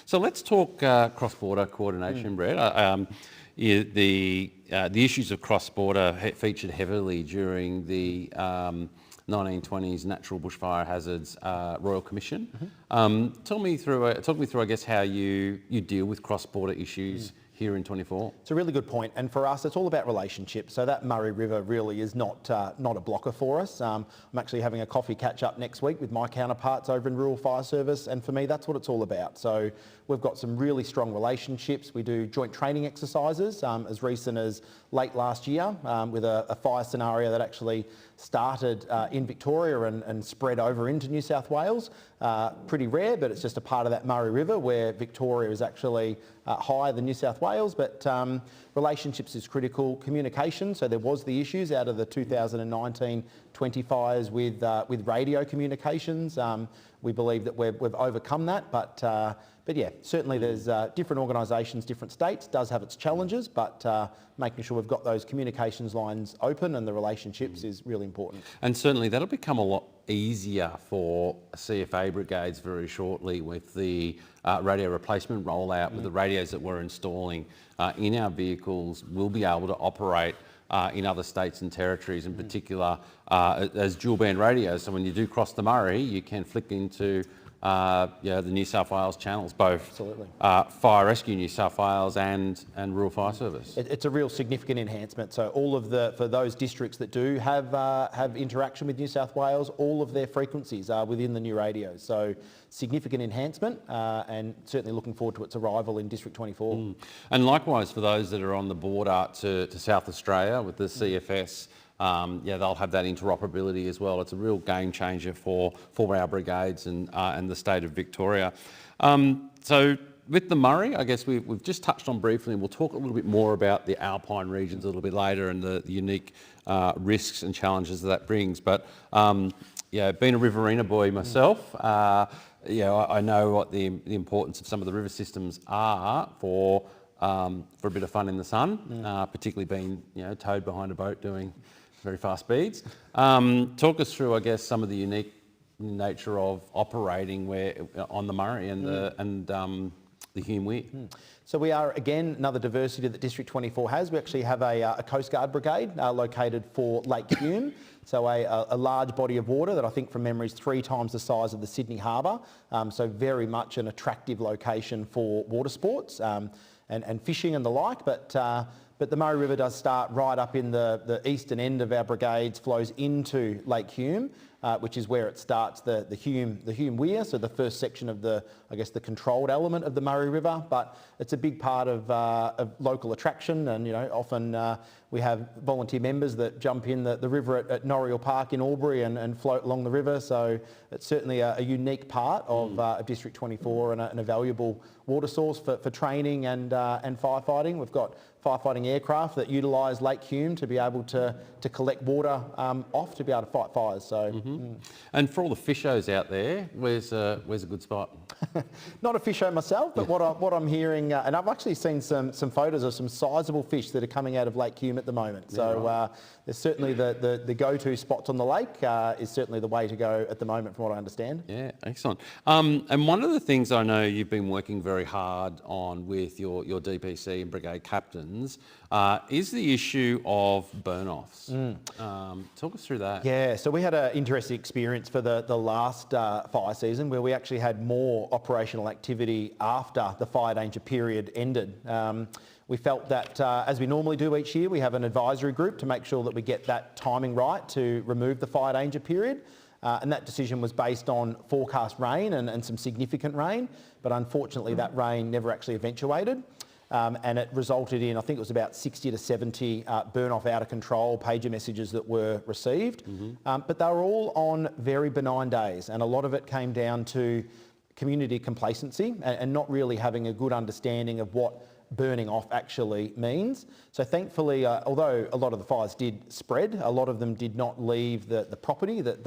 So let's talk cross-border coordination, Brett. The issues of cross-border featured heavily during the 1920s Natural Bushfire Hazards Royal Commission. Talk me through, I guess, how you deal with cross-border issues here in 24. It's a really good point, and for us it's all about relationships. So that Murray River really is not a blocker for us. I'm actually having a coffee catch up next week with my counterparts over in Rural Fire Service, and for me that's what it's all about. So we've got some really strong relationships. We do joint training exercises as recent as late last year with a fire scenario that actually started in Victoria and spread over into New South Wales. Pretty rare, but it's just a part of that Murray River where Victoria is actually higher than New South Wales, but relationships is critical. Communication, so there was the issues out of the 2019 20 fires with radio communications. We believe that we've overcome that, but yeah, certainly there's different organisations, different states, does have its challenges, but making sure we've got those communications lines open and the relationships is really important. And certainly that'll become a lot easier for CFA brigades very shortly with the radio replacement rollout, with the radios that we're installing in our vehicles. We'll be able to operate in other states and territories, in particular as dual band radios. So when you do cross the Murray, you can flick into the New South Wales channels, both Absolutely. Fire Rescue New South Wales and Rural Fire Service. It's a real significant enhancement. So all of for those districts that do have interaction with New South Wales, all of their frequencies are within the new radios. So significant enhancement, and certainly looking forward to its arrival in District 24. And likewise for those that are on the border to South Australia with the CFS, yeah, they'll have that interoperability as well. It's a real game changer for our brigades and the state of Victoria. So with the Murray, I guess we've just touched on briefly, and we'll talk a little bit more about the Alpine regions a little bit later and the unique risks and challenges that brings. But yeah, being a Riverina boy myself, yeah, I know what the importance of some of the river systems are for for a bit of fun in the sun, particularly being towed behind a boat doing very fast speeds. Talk us through, I guess, some of the unique nature of operating on the Murray and the Hume Weir. So we are, again, another diversity that District 24 has. We actually have a Coast Guard brigade located for Lake Hume. So a large body of water that I think from memory is 3 times the size of the Sydney Harbour. So very much an attractive location for water sports and fishing and the like. But the Murray River does start right up in the eastern end of our brigades, flows into Lake Hume, which is where it starts the Hume Weir, so the first section of the controlled element of the Murray River. But it's a big part of local attraction, and often we have volunteer members that jump in the river at Norriel Park in Albury and float along the river. So it's certainly a unique part of District 24 and a valuable water source for training and firefighting. We've got firefighting aircraft that utilise Lake Hume to be able to collect water off to be able to fight fires. So, And for all the fishers out there, where's a good spot? Not a fisher myself, but what I'm hearing, and I've actually seen some photos of some sizable fish that are coming out of Lake Hume at the moment. So there's certainly the go-to spots on the lake is certainly the way to go at the moment, from what I understand. Yeah, excellent. And one of the things I know you've been working very hard on with your DPC and brigade captains is the issue of burn-offs. Talk us through that. Yeah, so we had an interesting experience for the last fire season where we actually had more operational activity after the fire danger period ended. We felt that, as we normally do each year, we have an advisory group to make sure that we get that timing right to remove the fire danger period. And that decision was based on forecast rain and some significant rain, but unfortunately that rain never actually eventuated. And it resulted in, I think it was about 60 to 70 burn-off out of control pager messages that were received. But they were all on very benign days, and a lot of it came down to community complacency and not really having a good understanding of what burning off actually means. So thankfully, although a lot of the fires did spread, a lot of them did not leave the property that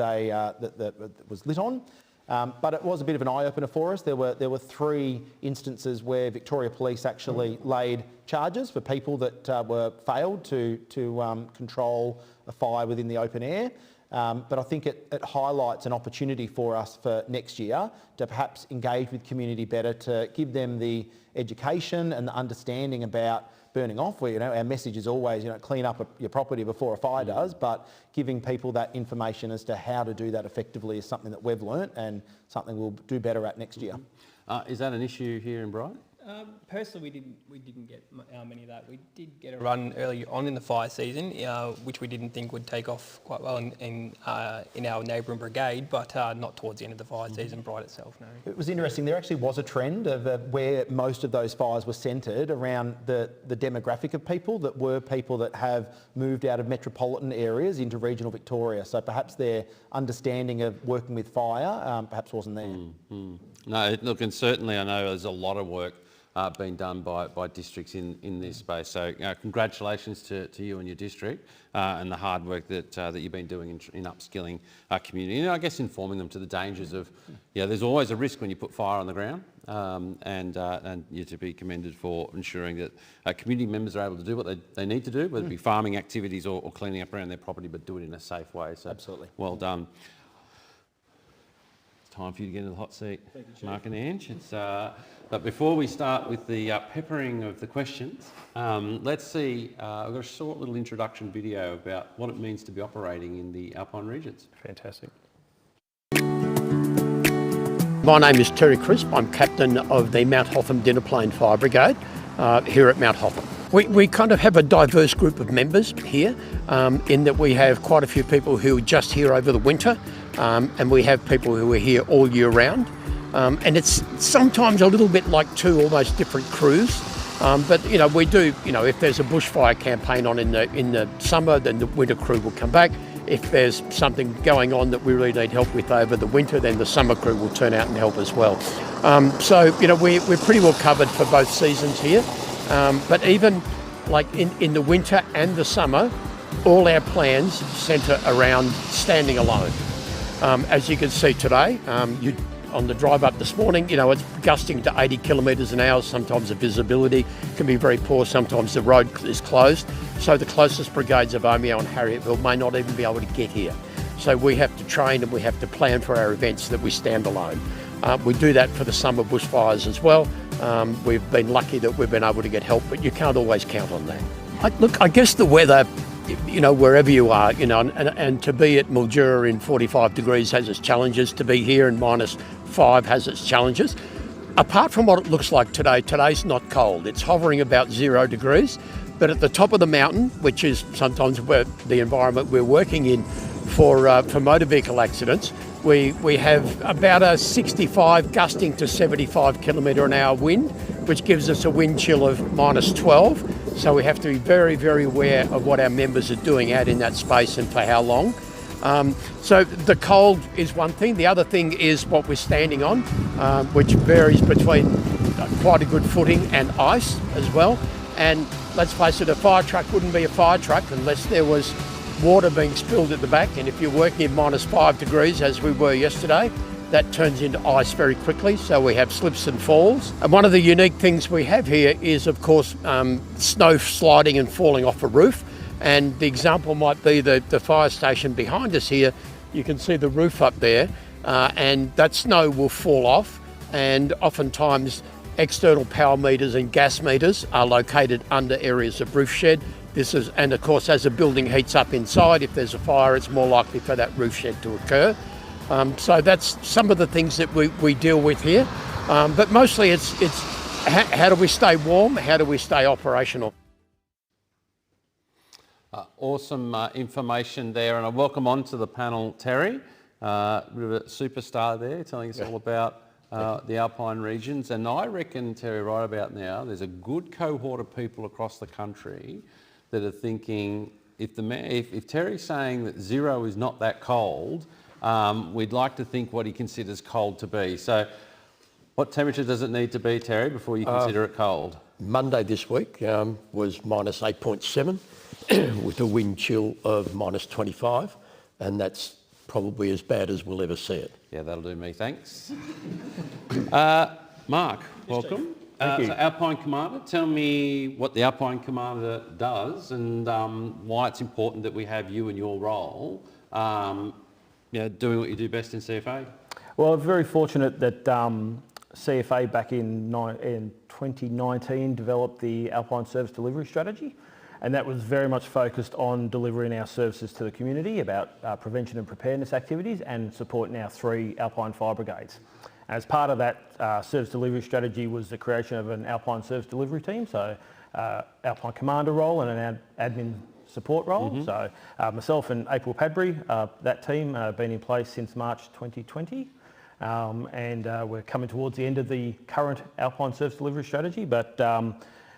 was lit on. But it was a bit of an eye-opener for us. There were 3 instances where Victoria Police actually laid charges for people that were failed to control a fire within the open air. But I think it highlights an opportunity for us for next year to perhaps engage with community better, to give them the education and the understanding about burning off. Where our message is always clean up your property before a fire does, but giving people that information as to how to do that effectively is something that we've learnt and something we'll do better at next year. Is that an issue here in Bright? Personally, we didn't get many of that. We did get a run early on in the fire season, which we didn't think would take off quite well in our neighbouring brigade, but not towards the end of the fire season, Bright itself, no. It was interesting. There actually was a trend of where most of those fires were centred around the demographic of people that were people that have moved out of metropolitan areas into regional Victoria. So perhaps their understanding of working with fire perhaps wasn't there. No, look, and certainly I know there's a lot of work being done by districts in this space. So congratulations to you and your district and the hard work that you've been doing in upskilling our community. And I guess informing them to the dangers of, there's always a risk when you put fire on the ground, and you're to be commended for ensuring that community members are able to do what they need to do, whether it be farming activities or cleaning up around their property, but do it in a safe way. So absolutely. Well done. It's time for you to get into the hot seat, Mark and Ange. But before we start with the peppering of the questions, let's see, I've got a short little introduction video about what it means to be operating in the Alpine regions. Fantastic. My name is Terry Crisp. I'm captain of the Mt Hotham Dinner Plane Fire Brigade here at Mt Hotham. We kind of have a diverse group of members here in that we have quite a few people who are just here over the winter, and we have people who are here all year round. And it's sometimes a little bit like 2 almost different crews. But we do, if there's a bushfire campaign on in the summer, then the winter crew will come back. If there's something going on that we really need help with over the winter, then the summer crew will turn out and help as well. So we're pretty well covered for both seasons here. But even like in the winter and the summer, all our plans centre around standing alone. As you can see today, on the drive up this morning, it's gusting to 80 kilometres an hour. Sometimes the visibility can be very poor. Sometimes the road is closed. So the closest brigades of Omeo and Harriettville may not even be able to get here. So we have to train and we have to plan for our events so that we stand alone. We do that for the summer bushfires as well. We've been lucky that we've been able to get help, but you can't always count on that. I guess the weather, wherever you are, and to be at Mildura in 45 degrees has its challenges. To be here in -5 has its challenges. Apart from what it looks like today, today's not cold. It's hovering about 0 degrees, but at the top of the mountain, which is sometimes where the environment we're working in for motor vehicle accidents, we have about a 65 gusting to 75 kilometre an hour wind, which gives us a wind chill of -12. So we have to be very, very aware of what our members are doing out in that space and for how long. So the cold is one thing. The other thing is what we're standing on, which varies between quite a good footing and ice as well. And let's face it, a fire truck wouldn't be a fire truck unless there was water being spilled at the back. And if you're working in -5 degrees, as we were yesterday, that turns into ice very quickly, so we have slips and falls. And one of the unique things we have here is, of course, snow sliding and falling off a roof. And the example might be the fire station behind us here. You can see the roof up there, and that snow will fall off, and oftentimes external power meters and gas meters are located under areas of roof shed. And of course, as a building heats up inside, if there's a fire, it's more likely for that roof shed to occur. So that's some of the things that we deal with here. But mostly it's how do we stay warm? How do we stay operational? Awesome information there, and I welcome onto the panel Terry, a bit of a superstar there, telling us all about the Alpine regions. And I reckon, Terry, right about now, there's a good cohort of people across the country that are thinking, if Terry's saying that 0 is not that cold, we'd like to think what he considers cold to be. So what temperature does it need to be, Terry, before you consider it cold? Monday this week was -8.7 with a wind chill of -25, and that's probably as bad as we'll ever see it. Yeah, that'll do me, thanks. Mark, welcome. Thank you. So Alpine Commander, tell me what the Alpine Commander does and why it's important that we have you in your role, doing what you do best in CFA. Well, I'm very fortunate that CFA back in 2019 developed the Alpine Service Delivery Strategy, and that was very much focused on delivering our services to the community about prevention and preparedness activities and supporting our 3 Alpine Fire Brigades. As part of that service delivery strategy was the creation of an Alpine Service Delivery Team, so Alpine Commander role and an admin support role. Mm-hmm. So myself and April Padbury, that team been in place since March 2020, and we're coming towards the end of the current Alpine Service Delivery Strategy, but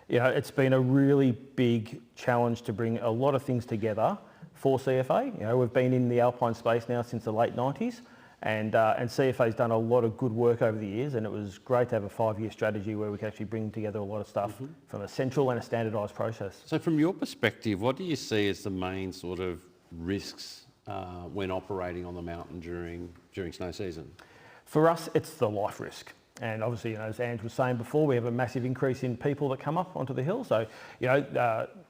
it's been a really big challenge to bring a lot of things together for CFA. We've been in the Alpine space now since the late 90s, and CFA's done a lot of good work over the years, and it was great to have a 5-year strategy where we could actually bring together a lot of stuff from a central and a standardised process. So from your perspective, what do you see as the main sort of risks when operating on the mountain during snow season? For us, it's the life risk. And obviously, as Ange was saying before, we have a massive increase in people that come up onto the hill. So,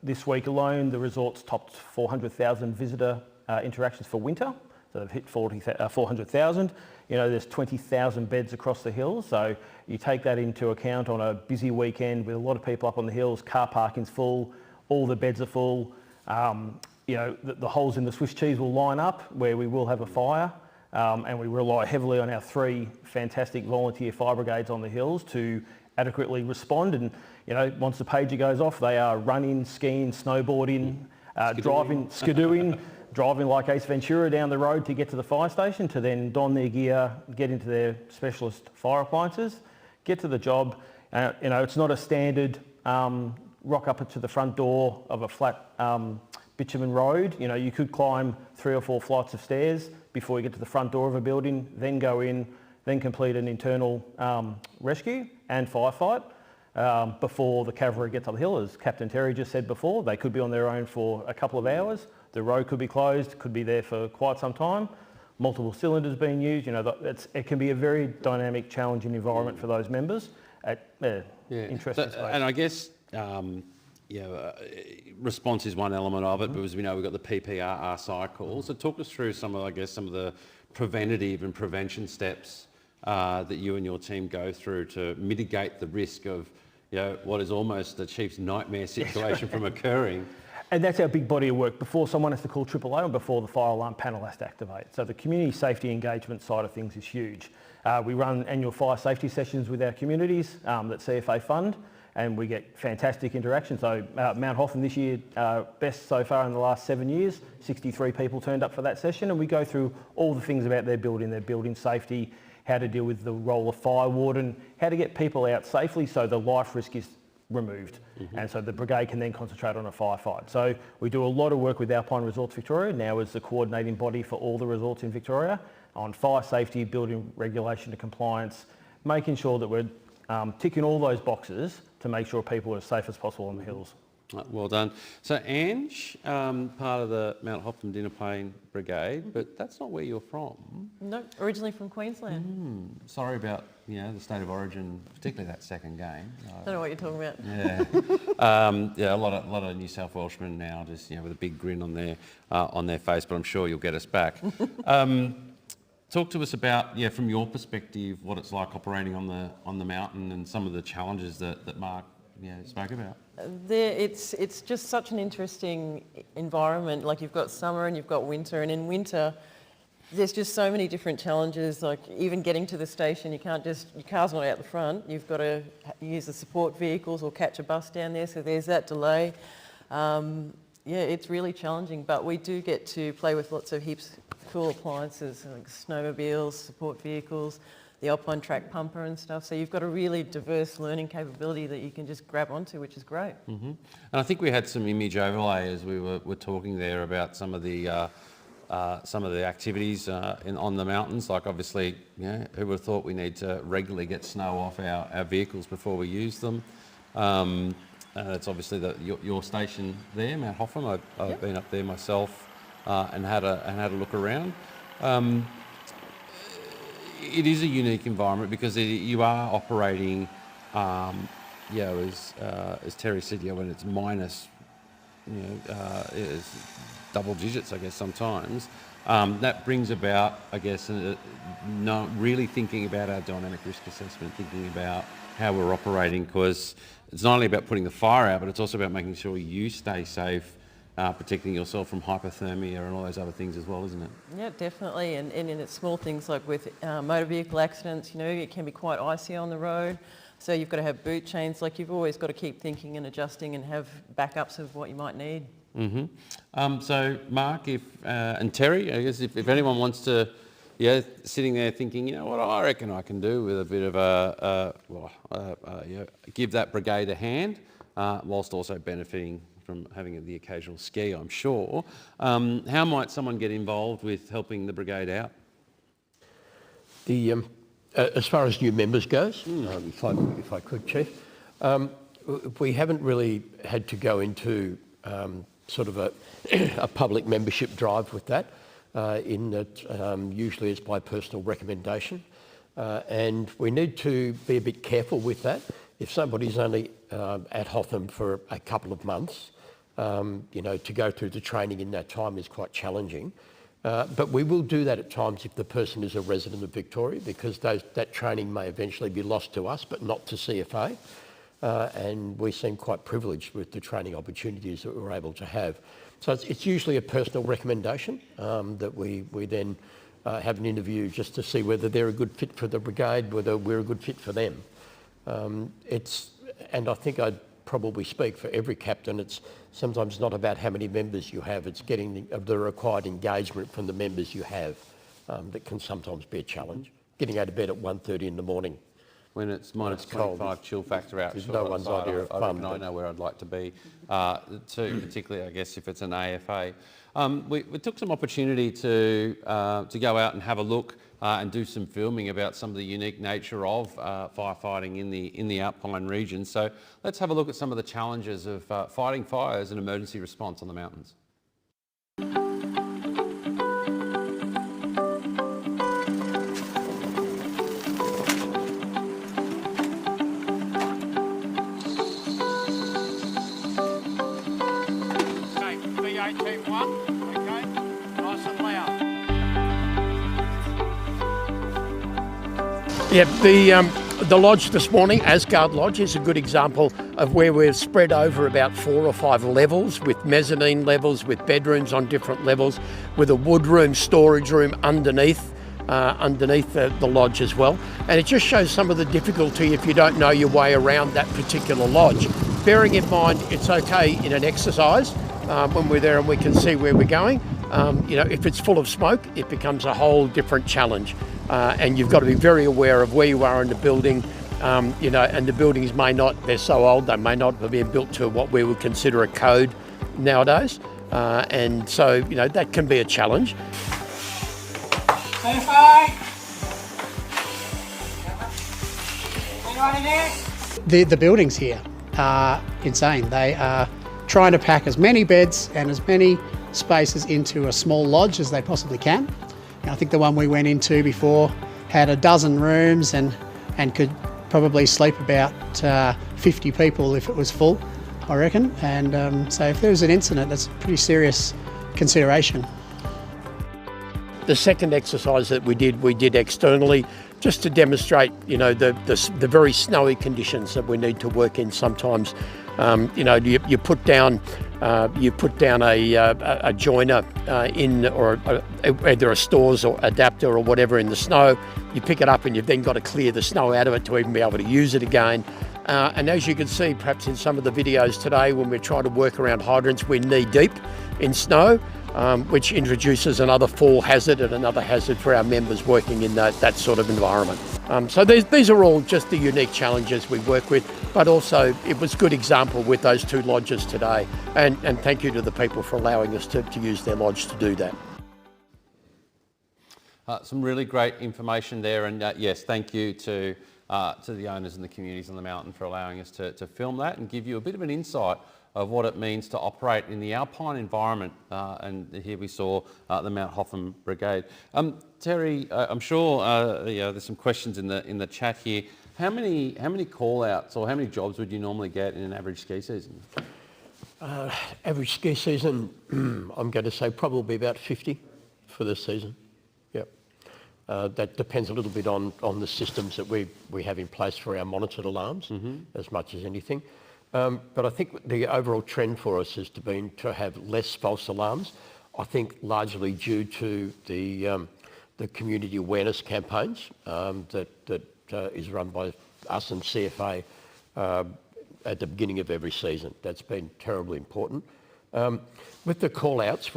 this week alone, the resort's topped 400,000 visitor interactions for winter. So they've hit 400,000. There's 20,000 beds across the hills. So you take that into account on a busy weekend with a lot of people up on the hills, car parking's full, all the beds are full. The holes in the Swiss cheese will line up where we will have a fire. And we rely heavily on our 3 fantastic volunteer fire brigades on the hills to adequately respond. And, once the pager goes off, they are running, skiing, snowboarding, driving, skidooing, driving like Ace Ventura down the road to get to the fire station, to then don their gear, get into their specialist fire appliances, get to the job. It's not a standard rock up to the front door of a flat bitumen road. You could climb 3 or 4 flights of stairs before you get to the front door of a building, then go in, then complete an internal rescue and firefight before the cavalry gets up the hill. As Captain Terry just said before, they could be on their own for a couple of hours. The road could be closed, could be there for quite some time. multiple cylinders being used. You know, it can be a very dynamic, challenging environment for those members at interesting space. And I guess, response is one element of it, but as we know, we've got the PPRR cycle. So talk us through some of the preventative and prevention steps that you and your team go through to mitigate the risk of, what is almost the chief's nightmare situation from occurring. And that's our big body of work before someone has to call AAA and before the fire alarm panel has to activate. So the community safety engagement side of things is huge. We run annual fire safety sessions with our communities that CFA fund, and we get fantastic interaction. So Mt Hotham this year, best so far in the last 7 years, 63 people turned up for that session, and we go through all the things about their building safety, how to deal with the role of fire warden, how to get people out safely so the life risk is removed. And so the brigade can then concentrate on a firefight. So we do a lot of work with Alpine Resorts Victoria, now as the coordinating body for all the resorts in Victoria, on fire safety, building regulation to compliance, making sure that we're ticking all those boxes to make sure people are as safe as possible on the hills. Well done. So Ange, part of the Mt Hotham Dinner Plane Brigade, but that's not where you're from. No, originally from Queensland. Sorry about the state of origin, particularly that second game. Don't know what you're talking about. A lot of New South Welshmen now just with a big grin on their face, but I'm sure you'll get us back. Talk to us about from your perspective what it's like operating on the mountain and some of the challenges that Mark spoke about. It's just such an interesting environment. Like you've got summer and you've got winter, and in winter there's just so many different challenges. Like even getting to the station, your car's not out the front. You've got to use the support vehicles or catch a bus down there, so there's that delay. It's really challenging, but we do get to play with lots of heaps cool appliances like snowmobiles, support vehicles, the Alpine track pumper and stuff. So you've got a really diverse learning capability that you can just grab onto, which is great. And I think we had some image overlay as we were talking there about some of the activities on the mountains. Like obviously, who would have thought we need to regularly get snow off our vehicles before we use them. That's obviously your station there, Mt Hotham. I've been up there myself and had a look around. It is a unique environment because you are operating, as Terry said, when it's minus, it's double digits, I guess sometimes. That brings about, I guess, not really thinking about our dynamic risk assessment, thinking about how we're operating, because it's not only about putting the fire out, but it's also about making sure you stay safe, protecting yourself from hypothermia and all those other things as well, isn't it? Yeah, definitely. And it's small things like with motor vehicle accidents, it can be quite icy on the road. So you've got to have boot chains. Like you've always got to keep thinking and adjusting and have backups of what you might need. So Mark, and Terry, I guess if anyone wants to, sitting there thinking, what I reckon I can do with a bit of give that brigade a hand, whilst also benefiting from having the occasional ski, I'm sure. How might someone get involved with helping the brigade out? As far as new members goes, if I could, Chief, we haven't really had to go into sort of a public membership drive with that, in that usually it's by personal recommendation, and we need to be a bit careful with that. If somebody's only at Hotham for a couple of months, to go through the training in that time is quite challenging. But we will do that at times if the person is a resident of Victoria, because that training may eventually be lost to us, but not to CFA. And we seem quite privileged with the training opportunities that we're able to have. So it's usually a personal recommendation that we then have an interview just to see whether they're a good fit for the brigade, whether we're a good fit for them. And I think I'd probably speak for every captain, it's sometimes not about how many members you have, it's getting the required engagement from the members you have that can sometimes be a challenge. Getting out of bed at 1:30 in the morning. When it's minus 25 chill factor out, no one's idea of fun. I know where I'd like to be, particularly I guess if it's an AFA. We took some opportunity to go out and have a look and do some filming about some of the unique nature of firefighting in the Alpine region. So let's have a look at some of the challenges of fighting fires and emergency response on the mountains. Okay, team one. Okay, nice and loud. Yeah, the lodge this morning, Asgard Lodge, is a good example of where we're spread over about 4 or 5 levels, with mezzanine levels, with bedrooms on different levels, with a wood room, storage room underneath the lodge as well. And it just shows some of the difficulty if you don't know your way around that particular lodge. Bearing in mind, it's okay in an exercise when we're there and we can see where we're going. If it's full of smoke, it becomes a whole different challenge. And you've got to be very aware of where you are in the building, and the buildings they're so old, they may not have been built to what we would consider a code nowadays. And so, that can be a challenge. The buildings here are insane. They are trying to pack as many beds and as many spaces into a small lodge as they possibly can. I think the one we went into before had a dozen rooms and could probably sleep about 50 people if it was full, I reckon. And so if there was an incident, that's a pretty serious consideration. The second exercise that we did externally, just to demonstrate, the very snowy conditions that we need to work in sometimes. You put down a joiner in, or either a stores or adapter or whatever in the snow. You pick it up and you've then got to clear the snow out of it to even be able to use it again. And as you can see, perhaps in some of the videos today, when we're trying to work around hydrants, we're knee deep in snow, which introduces another fall hazard and another hazard for our members working in that sort of environment. So these are all just the unique challenges we work with, but also it was a good example with those 2 lodges today. And thank you to the people for allowing us to use their lodge to do that. Some really great information there, and yes, thank you to the owners and the communities on the mountain for allowing us to film that and give you a bit of an insight of what it means to operate in the Alpine environment. And here we saw the Mt Hotham Brigade. Terry, I'm sure there's some questions in the chat here. How many call-outs or how many jobs would you normally get in an average ski season? Average ski season, I'm going to say probably about 50 for this season. Yep. That depends a little bit on the systems that we have in place for our monitored alarms, as much as anything. But I think the overall trend for us has been to have less false alarms. I think largely due to the community awareness campaigns that is run by us and CFA at the beginning of every season. That's been terribly important. With the call-outs,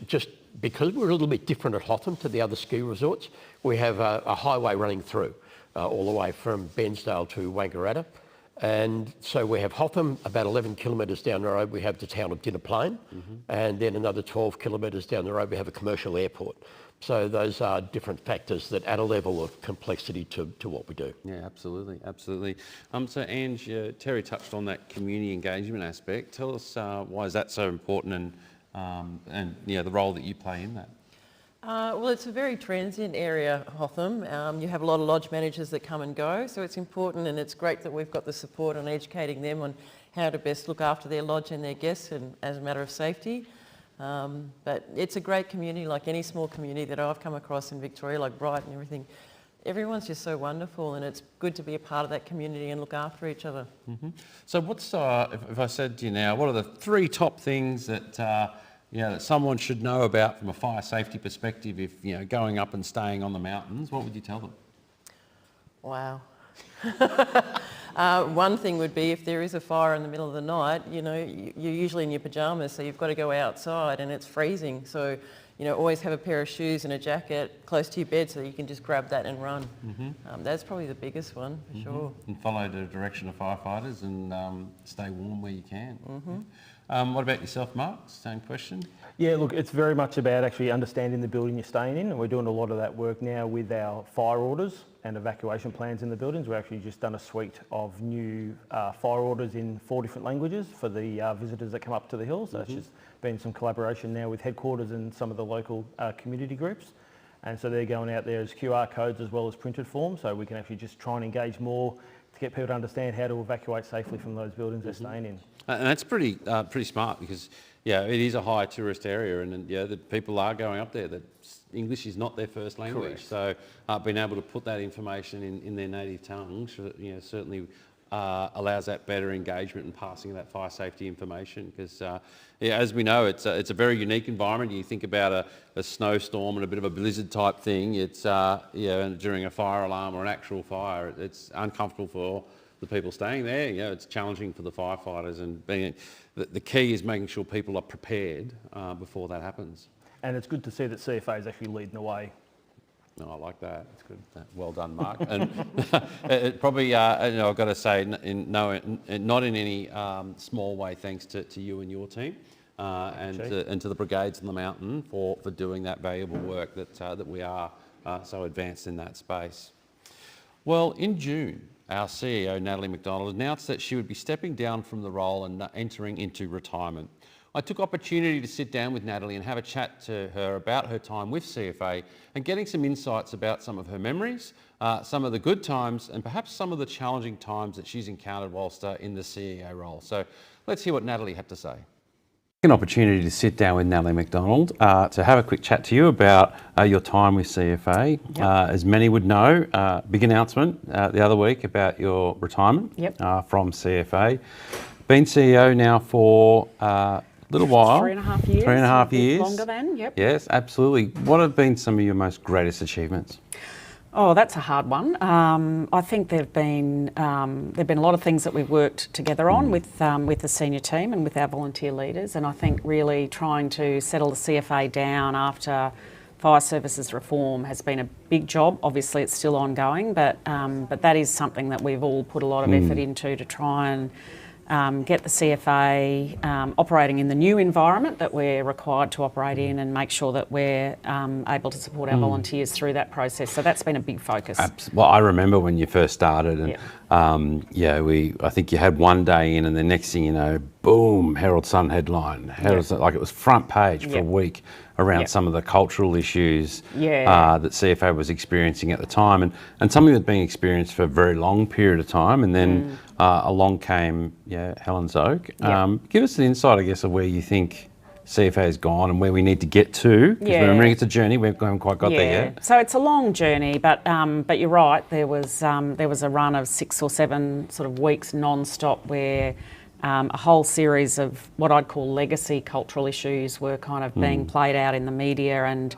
just because we're a little bit different at Hotham to the other ski resorts, we have a highway running through all the way from Bensdale to Wangaratta. And so we have Hotham, about 11 kilometres down the road, we have the town of Dinnerplain, and then another 12 kilometres down the road, we have a commercial airport. So those are different factors that add a level of complexity to what we do. Yeah, absolutely, absolutely. So Ange, Terry touched on that community engagement aspect. Tell us why is that so important, and the role that you play in that? Well, it's a very transient area, Hotham. You have a lot of lodge managers that come and go, so it's important, and it's great that we've got the support on educating them on how to best look after their lodge and their guests, and as a matter of safety. But it's a great community, like any small community that I've come across in Victoria, like Bright and everything. Everyone's just so wonderful, and it's good to be a part of that community and look after each other. So what's, if I said to you now, what are the 3 top things that that someone should know about from a fire safety perspective if going up and staying on the mountains? What would you tell them? Wow. One thing would be if there is a fire in the middle of the night, you're usually in your pyjamas, so you've got to go outside and it's freezing. So, always have a pair of shoes and a jacket close to your bed so you can just grab that and run. That's probably the biggest one, for sure. And follow the direction of firefighters and stay warm where you can. What about yourself, Mark? Same question. Yeah, look, it's very much about actually understanding the building you're staying in, and we're doing a lot of that work now with our fire orders and evacuation plans in the buildings. We've actually just done a suite of new fire orders in 4 different languages for the visitors that come up to the hills. So it's just been some collaboration now with headquarters and some of the local community groups. And so they're going out there as QR codes as well as printed forms, so we can actually just try and engage more to get people to understand how to evacuate safely from those buildings they're staying in. And that's pretty smart, because yeah, it is a high tourist area, and yeah, the people are going up there that English is not their first language. Correct. So being able to put that information in their native tongue, certainly allows that better engagement and passing of that fire safety information. Because yeah, as we know, it's a very unique environment. You think about a snowstorm and a bit of a blizzard type thing. It's and during a fire alarm or an actual fire, it's uncomfortable for the people staying there. It's challenging for the firefighters, and the key is making sure people are prepared before that happens. And it's good to see that CFA is actually leading the way. No, I like that. It's good. Well done, Mark. And it probably, I've got to say, not in any small way, thanks to you and your team, and to the brigades in the mountain for doing that valuable work that we are so advanced in that space. Well, in June, our CEO, Natalie MacDonald, announced that she would be stepping down from the role and entering into retirement. I took opportunity to sit down with Natalie and have a chat to her about her time with CFA and getting some insights about some of her memories, some of the good times, and perhaps some of the challenging times that she's encountered whilst in the CEO role. So let's hear what Natalie had to say. An opportunity to sit down with Natalie MacDonald to have a quick chat to you about your time with CFA. Yep. As many would know, big announcement the other week about your retirement from CFA. Been CEO now for little while. 3.5 years. 3.5 years. Longer than, yep. Yes, absolutely. What have been some of your most greatest achievements? Oh, that's a hard one. I think there've been a lot of things that we've worked together on with the senior team and with our volunteer leaders, and I think really trying to settle the CFA down after fire services reform has been a big job. Obviously, it's still ongoing, but that is something that we've all put a lot of effort into to try and get the CFA operating in the new environment that we're required to operate in, and make sure that we're able to support our volunteers through that process. So that's been a big focus. Well, I remember when you first started, and I think you had one day in, and the next thing you know, boom, Herald Sun headline. Like it was front page for a week around some of the cultural issues that CFA was experiencing at the time, and something that's been experienced for a very long period of time. And then along came Helen's Oak. Give us an insight, I guess, of where you think CFA has gone and where we need to get to. Because remembering it's a journey, we haven't quite got there yet. So it's a long journey, but you're right. There was a run of 6 or 7 sort of weeks non-stop where a whole series of what I'd call legacy cultural issues were kind of being played out in the media, and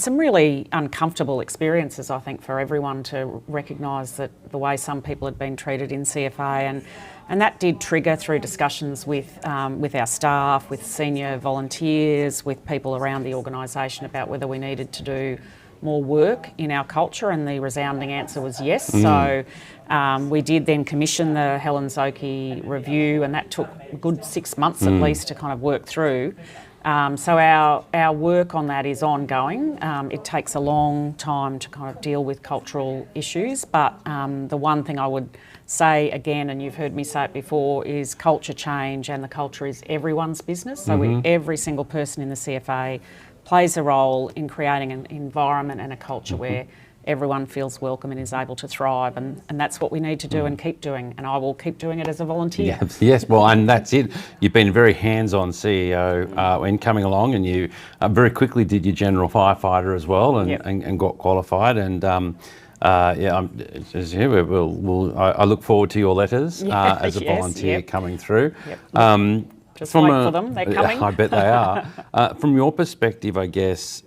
some really uncomfortable experiences, I think, for everyone to recognise that the way some people had been treated in CFA, and that did trigger through discussions with our staff, with senior volunteers, with people around the organisation about whether we needed to do more work in our culture, and the resounding answer was yes. So we did then commission the Helen's Oak review, and that took a good 6 months at least to kind of work through. So our work on that is ongoing. It takes a long time to kind of deal with cultural issues, but the one thing I would say again, and you've heard me say it before, is culture change, and the culture is everyone's business. So every single person in the CFA plays a role in creating an environment and a culture where everyone feels welcome and is able to thrive, and that's what we need to do and keep doing, and I will keep doing it as a volunteer. Yes, well, and that's it. You've been very hands-on CEO when coming along, and you very quickly did your general firefighter as well, and got qualified, and I look forward to your letters as a volunteer coming through. Just wait for them, they're coming. I bet they are. From your perspective, I guess,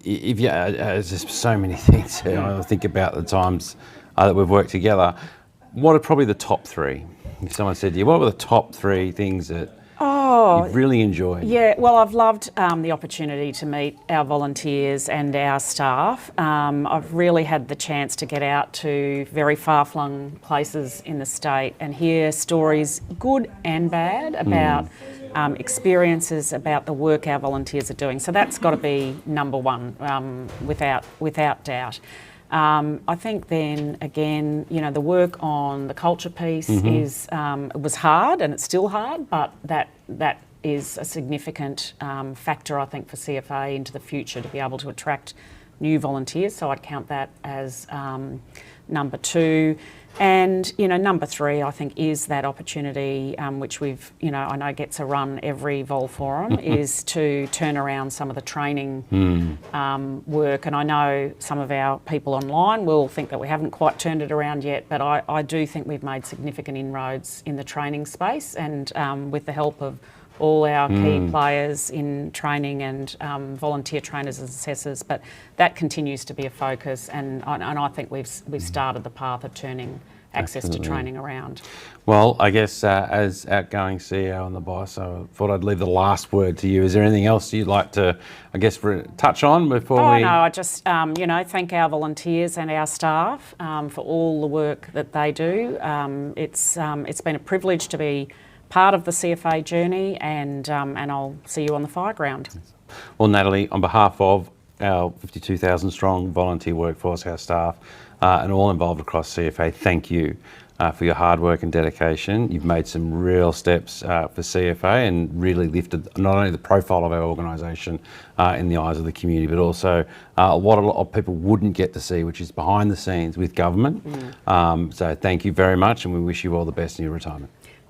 there's just so many things. I think about the times that we've worked together. What are probably the top 3? If someone said to you, what were the top 3 things that you've really enjoyed? Yeah, well, I've loved the opportunity to meet our volunteers and our staff. I've really had the chance to get out to very far-flung places in the state and hear stories, good and bad, about experiences about the work our volunteers are doing. So that's got to be number one, without doubt. I think then again, the work on the culture piece is it was hard, and it's still hard, but that is a significant factor, I think, for CFA into the future to be able to attract new volunteers. So I'd count that as number 2. And, number 3, I think, is that opportunity, which we've, I know gets a run every Vol Forum, is to turn around some of the training work. And I know some of our people online will think that we haven't quite turned it around yet, but I do think we've made significant inroads in the training space, and with the help of all our key players in training and volunteer trainers and assessors, but that continues to be a focus, and I think we've started the path of turning access to training around. Well, I guess as outgoing CEO on the BICE, I thought I'd leave the last word to you. Is there anything else you'd like to, I guess, touch on before we... No, I just, thank our volunteers and our staff for all the work that they do. It's been a privilege to be part of the CFA journey, and I'll see you on the fire ground. Well, Natalie, on behalf of our 52,000 strong volunteer workforce, our staff, and all involved across CFA, thank you for your hard work and dedication. You've made some real steps for CFA and really lifted not only the profile of our organisation in the eyes of the community, but also what a lot of people wouldn't get to see, which is behind the scenes with government. So thank you very much, and we wish you all the best in your retirement.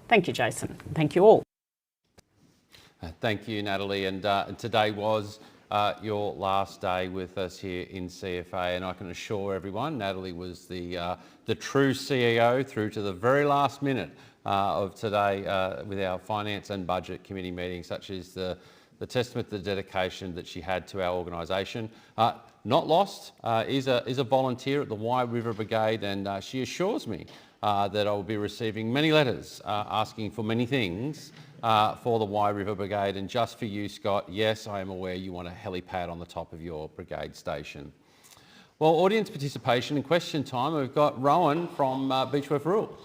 Thank you, Jason. Thank you all. Thank you, Natalie. And today was your last day with us here in CFA, and I can assure everyone, Natalie was the true CEO through to the very last minute of today with our Finance and Budget Committee meeting, such as the testament to the dedication that she had to our organisation. Not lost, is a volunteer at the Wye River Brigade, and she assures me that I will be receiving many letters asking for many things for the Wye River Brigade. And just for you, Scott, yes, I am aware you want a helipad on the top of your brigade station. Well, audience participation and question time. We've got Rohan from Beechworth Rural.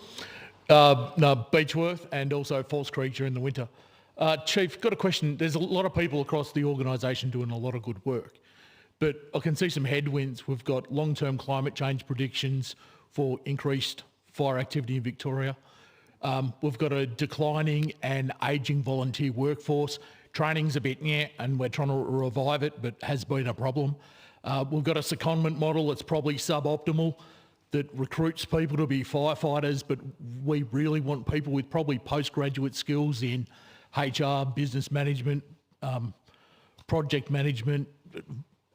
Beechworth and also False Creek during the winter. Chief, got a question. There's a lot of people across the organisation doing a lot of good work, but I can see some headwinds. We've got long-term climate change predictions for increased fire activity in Victoria. We've got a declining and ageing volunteer workforce. Training's a bit and we're trying to revive it, but has been a problem. We've got a secondment model that's probably suboptimal, that recruits people to be firefighters, but we really want people with probably postgraduate skills in HR, business management, project management,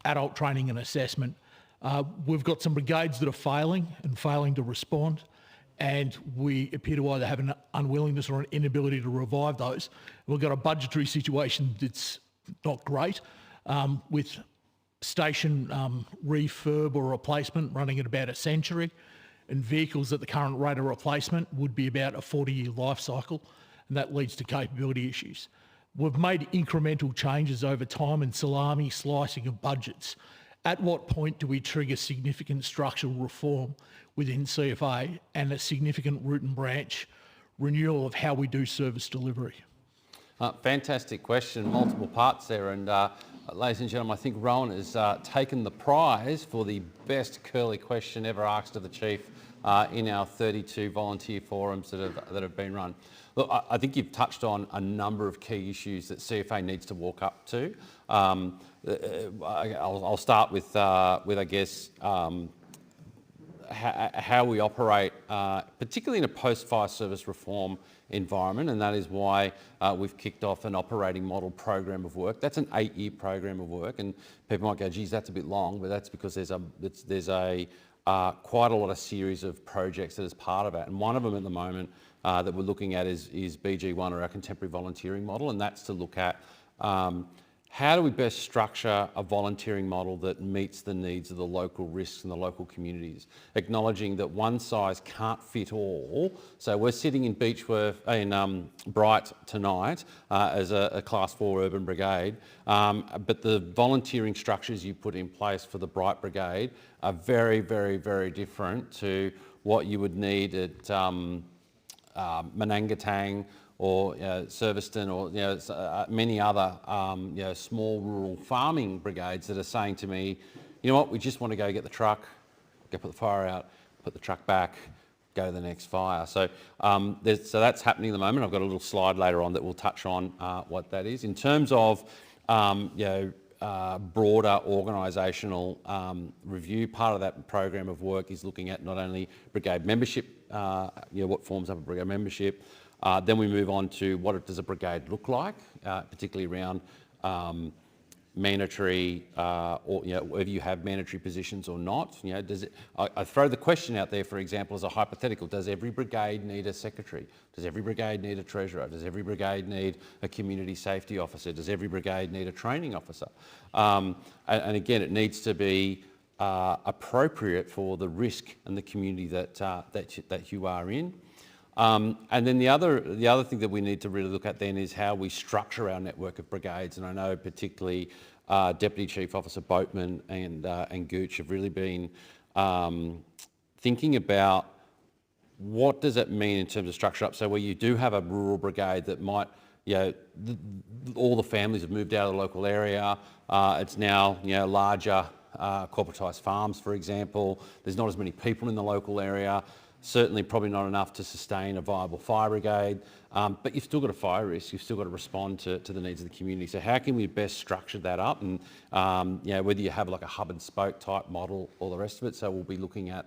adult training and assessment. We've got some brigades that are failing to respond, and we appear to either have an unwillingness or an inability to revive those. We've got a budgetary situation that's not great, with station refurb or replacement running at about a century, and vehicles at the current rate of replacement would be about a 40-year life cycle, and that leads to capability issues. We've made incremental changes over time in salami slicing of budgets. At what point do we trigger significant structural reform within CFA and a significant root and branch renewal of how we do service delivery? Fantastic question, multiple parts there, and ladies and gentlemen, I think Rohan has taken the prize for the best curly question ever asked of the Chief in our 32 volunteer forums that have been run. Look, I think you've touched on a number of key issues that CFA needs to walk up to. I'll start with I guess, how we operate, particularly in a post-fire service reform environment, and that is why we've kicked off an operating model program of work. That's an 8-year program of work, and people might go, geez, that's a bit long, but that's because there's quite a lot of series of projects that is part of it, and one of them at the moment that we're looking at is BG1, or our contemporary volunteering model, and that's to look at how do we best structure a volunteering model that meets the needs of the local risks and the local communities, acknowledging that one size can't fit all. So we're sitting in Beechworth, in Bright tonight as a Class 4 urban brigade, but the volunteering structures you put in place for the Bright Brigade are very, very, very different to what you would need at Menangatang or Serviceton, or many other small rural farming brigades that are saying to me, you know what, we just want to go get the truck, go put the fire out, put the truck back, go to the next fire. So so that's happening at the moment. I've got a little slide later on that will touch on what that is. In terms of broader organisational review, part of that program of work is looking at not only brigade membership what forms up a brigade membership. Then we move on to what does a brigade look like, particularly around mandatory, or whether you have mandatory positions or not. Does it? I throw the question out there, for example, as a hypothetical: does every brigade need a secretary? Does every brigade need a treasurer? Does every brigade need a community safety officer? Does every brigade need a training officer? And again, it needs to be appropriate for the risk and the community that you are in. And then the other thing that we need to really look at then is how we structure our network of brigades. And I know particularly Deputy Chief Officer Boatman and Gooch have really been thinking about what does it mean in terms of structure up. So where you do have a rural brigade that might, all the families have moved out of the local area. It's now, larger corporatised farms, for example. There's not as many people in the local area. Certainly probably not enough to sustain a viable fire brigade, but you've still got a fire risk, you've still got to respond to the needs of the community. So how can we best structure that up, and whether you have like a hub and spoke type model or the rest of it. So we'll be looking at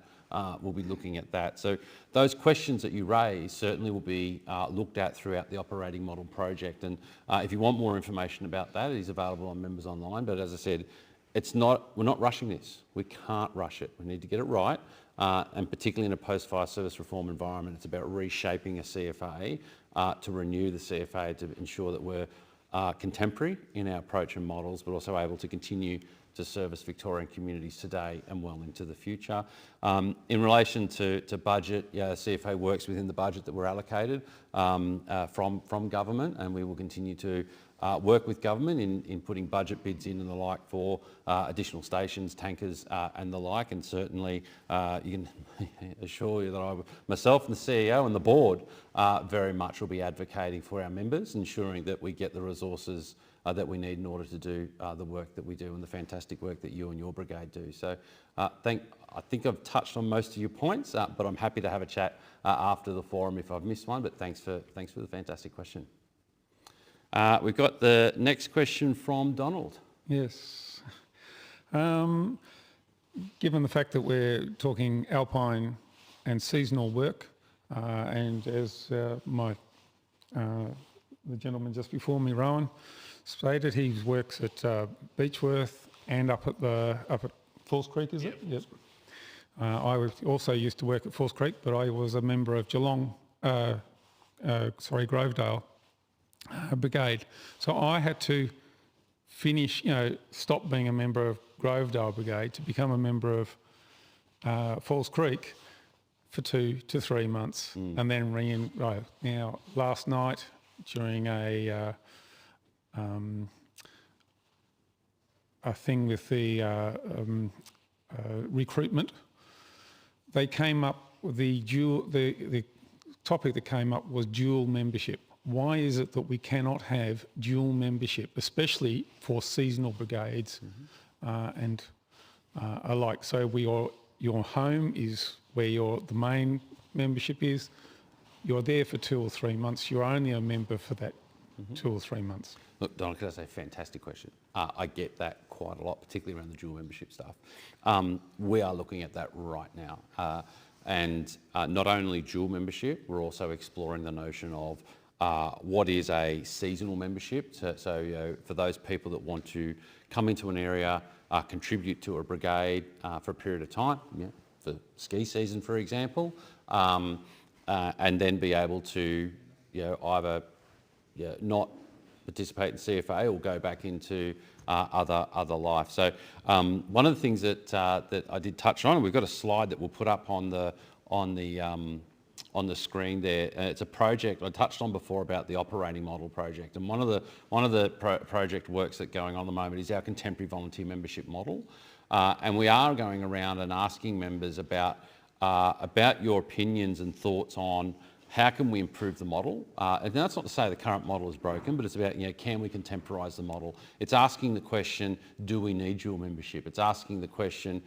that. So those questions that you raise certainly will be looked at throughout the operating model project. And if you want more information about that, it is available on Members Online. But as I said, we're not rushing this. We can't rush it. We need to get it right. And particularly in a post-fire service reform environment, it's about reshaping a CFA to renew the CFA to ensure that we're contemporary in our approach and models, but also able to continue to service Victorian communities today and well into the future. In relation to budget, CFA works within the budget that we're allocated from government, and we will continue to work with government in putting budget bids in and the like for additional stations, tankers and the like. And certainly you can assure you that myself and the CEO and the board very much will be advocating for our members, ensuring that we get the resources that we need in order to do the work that we do and the fantastic work that you and your brigade do. So I think I've touched on most of your points, but I'm happy to have a chat after the forum if I've missed one, but thanks for the fantastic question. We've got the next question from Donald. Yes. Given the fact that we're talking Alpine and seasonal work, and as the gentleman just before me, Rohan, stated, he works at Beechworth and up at Falls Creek, is it? Yep. I also used to work at Falls Creek, but I was a member of Grovedale Brigade. So I had to finish, stop being a member of Grovedale Brigade to become a member of Falls Creek for 2 to 3 months, and then now last night during a thing with the recruitment, they came up with the topic that came up was dual membership. Why is it that we cannot have dual membership, especially for seasonal brigades and alike? So your home is where the main membership is. You're there for 2 or 3 months. You're only a member for that 2 or 3 months. Look, Donald, could I say, fantastic question. I get that quite a lot, particularly around the dual membership stuff. We are looking at that right now. And not only dual membership, we're also exploring the notion of what is a seasonal membership. So for those people that want to come into an area, contribute to a brigade for a period of time, for ski season, for example, and then be able to either not participate in CFA or go back into other life. So one of the things that I did touch on, and we've got a slide that we'll put up on the screen there. It's a project I touched on before about the operating model project, and one of the project works that going on at the moment is our contemporary volunteer membership model, and we are going around and asking members about your opinions and thoughts on how can we improve the model. And that's not to say the current model is broken, but it's about can we contemporise the model. It's asking the question, do we need dual membership? It's asking the question,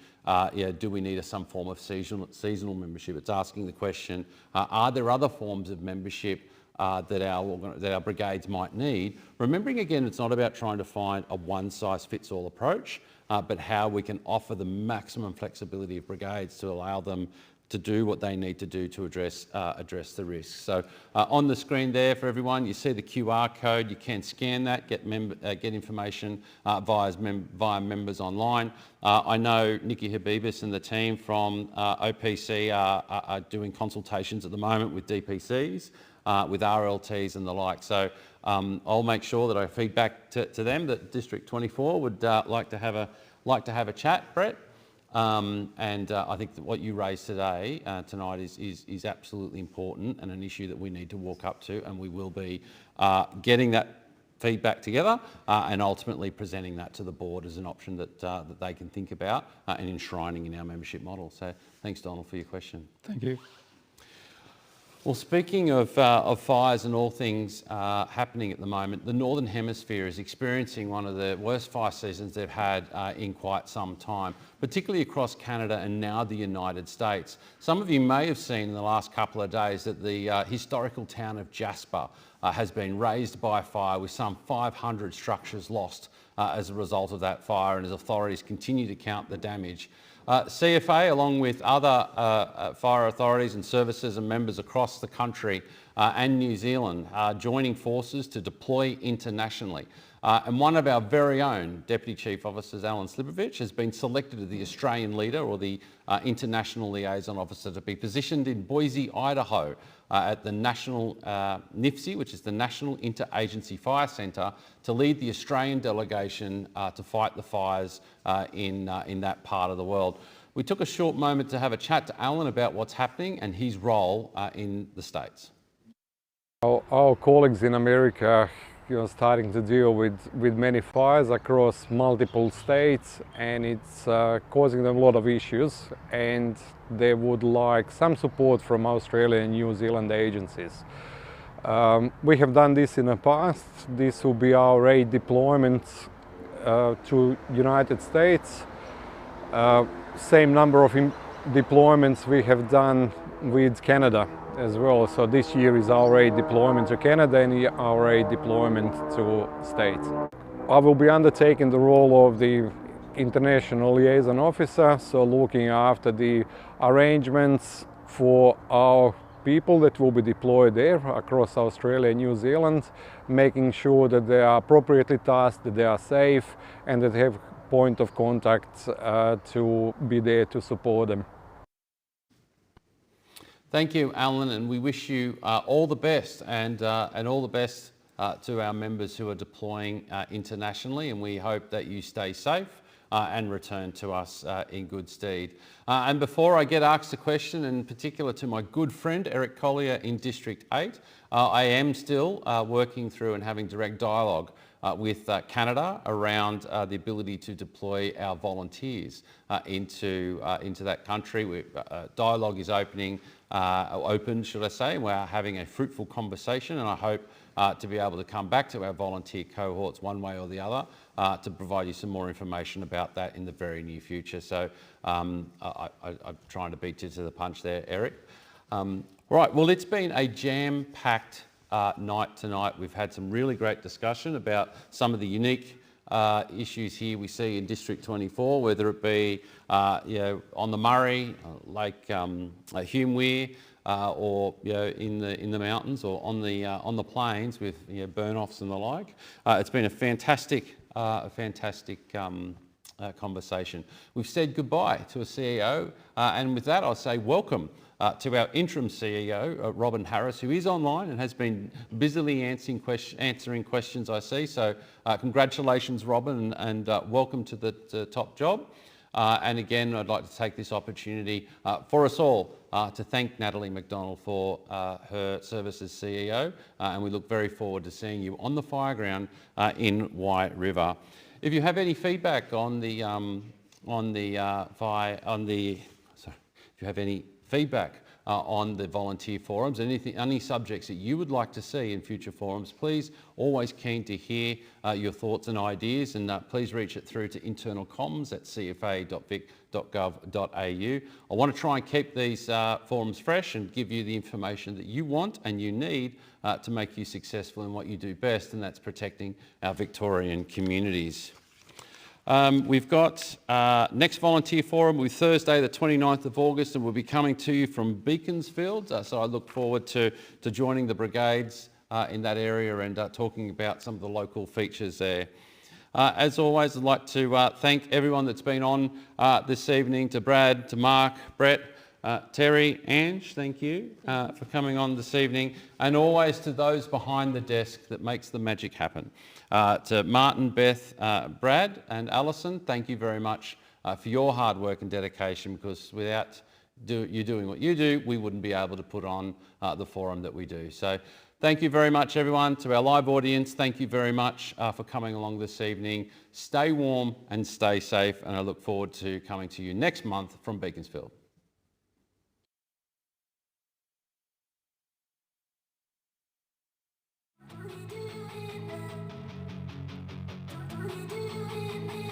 do we need some form of seasonal membership? It's asking the question, are there other forms of membership that our brigades might need? Remembering again, it's not about trying to find a one-size-fits-all approach, but how we can offer the maximum flexibility of brigades to allow them to do what they need to do to address the risks. So on the screen there for everyone, you see the QR code. You can scan that, get information via members online. I know Nikki Habibis and the team from OPC are doing consultations at the moment with DPCs, with RLTs and the like. So I'll make sure that I feed back to them that District 24 would like to have a chat, Brett. And I think that what you raised today, tonight, is absolutely important and an issue that we need to walk up to, and we will be getting that feedback together and ultimately presenting that to the board as an option that they can think about and enshrining in our membership model. So thanks, Donald, for your question. Thank you. Well, speaking of fires and all things happening at the moment, the Northern Hemisphere is experiencing one of the worst fire seasons they've had in quite some time, particularly across Canada and now the United States. Some of you may have seen in the last couple of days that the historical town of Jasper has been razed by fire, with some 500 structures lost as a result of that fire, and as authorities continue to count the damage. CFA, along with other fire authorities and services and members across the country and New Zealand, are joining forces to deploy internationally. And one of our very own Deputy Chief Officers, Alen Slijepcevic, has been selected as the Australian leader, or the International Liaison Officer, to be positioned in Boise, Idaho, at the National NIFC, which is the National Interagency Fire Centre, to lead the Australian delegation to fight the fires in that part of the world. We took a short moment to have a chat to Alen about what's happening and his role in the States. Our colleagues in America starting to deal with many fires across multiple states, and it's causing them a lot of issues, and they would like some support from Australia and New Zealand agencies. We have done this in the past. This will be our 8th deployment to United States. Same number of deployments we have done with Canada as well. So this year is our 8th deployment to Canada and our 8th deployment to States. I will be undertaking the role of the International Liaison Officer, so looking after the arrangements for our people that will be deployed there across Australia and New Zealand, making sure that they are appropriately tasked, that they are safe, and that they have point of contact to be there to support them. Thank you, Alen, and we wish you all the best, and all the best to our members who are deploying internationally, and we hope that you stay safe and return to us in good stead. And before I get asked a question, in particular to my good friend Eric Collier in District 8, I am still working through and having direct dialogue with Canada around the ability to deploy our volunteers into that country. Dialogue is open, should I say, and we're having a fruitful conversation, and I hope to be able to come back to our volunteer cohorts one way or the other to provide you some more information about that in the very near future. So I'm trying to beat you to the punch there, Eric. Right, well, it's been a jam-packed night tonight. We've had some really great discussion about some of the unique issues here we see in District 24, whether it be on the Murray, Lake Hume Weir, or in the mountains, or on the plains with burn-offs and the like. It's been a fantastic conversation. We've said goodbye to a CEO, and with that I'll say welcome to our interim CEO, Robin Harris, who is online and has been busily answering questions, I see. So congratulations, Robin, and welcome to the top job. And again, I'd like to take this opportunity for us all to thank Natalie MacDonald for her service as CEO, and we look very forward to seeing you on the fireground in White River. If you have any feedback on the volunteer forums, any subjects that you would like to see in future forums, please, always keen to hear your thoughts and ideas, and please reach it through to internalcomms@cfa.vic.gov.au. I want to try and keep these forums fresh and give you the information that you want and you need to make you successful in what you do best, and that's protecting our Victorian communities. We've got next volunteer forum will be Thursday the 29th of August, and we'll be coming to you from Beaconsfield. So I look forward to joining the brigades in that area and talking about some of the local features there. As always, I'd like to thank everyone that's been on this evening, to Brad, to Mark, Brett, Terry, Ange, thank you for coming on this evening, and always to those behind the desk that makes the magic happen. To Martin, Beth, Brad and Alison, thank you very much for your hard work and dedication, because without you doing what you do, we wouldn't be able to put on the forum that we do. So thank you very much, everyone. To our live audience, thank you very much for coming along this evening. Stay warm and stay safe, and I look forward to coming to you next month from Beaconsfield. We do it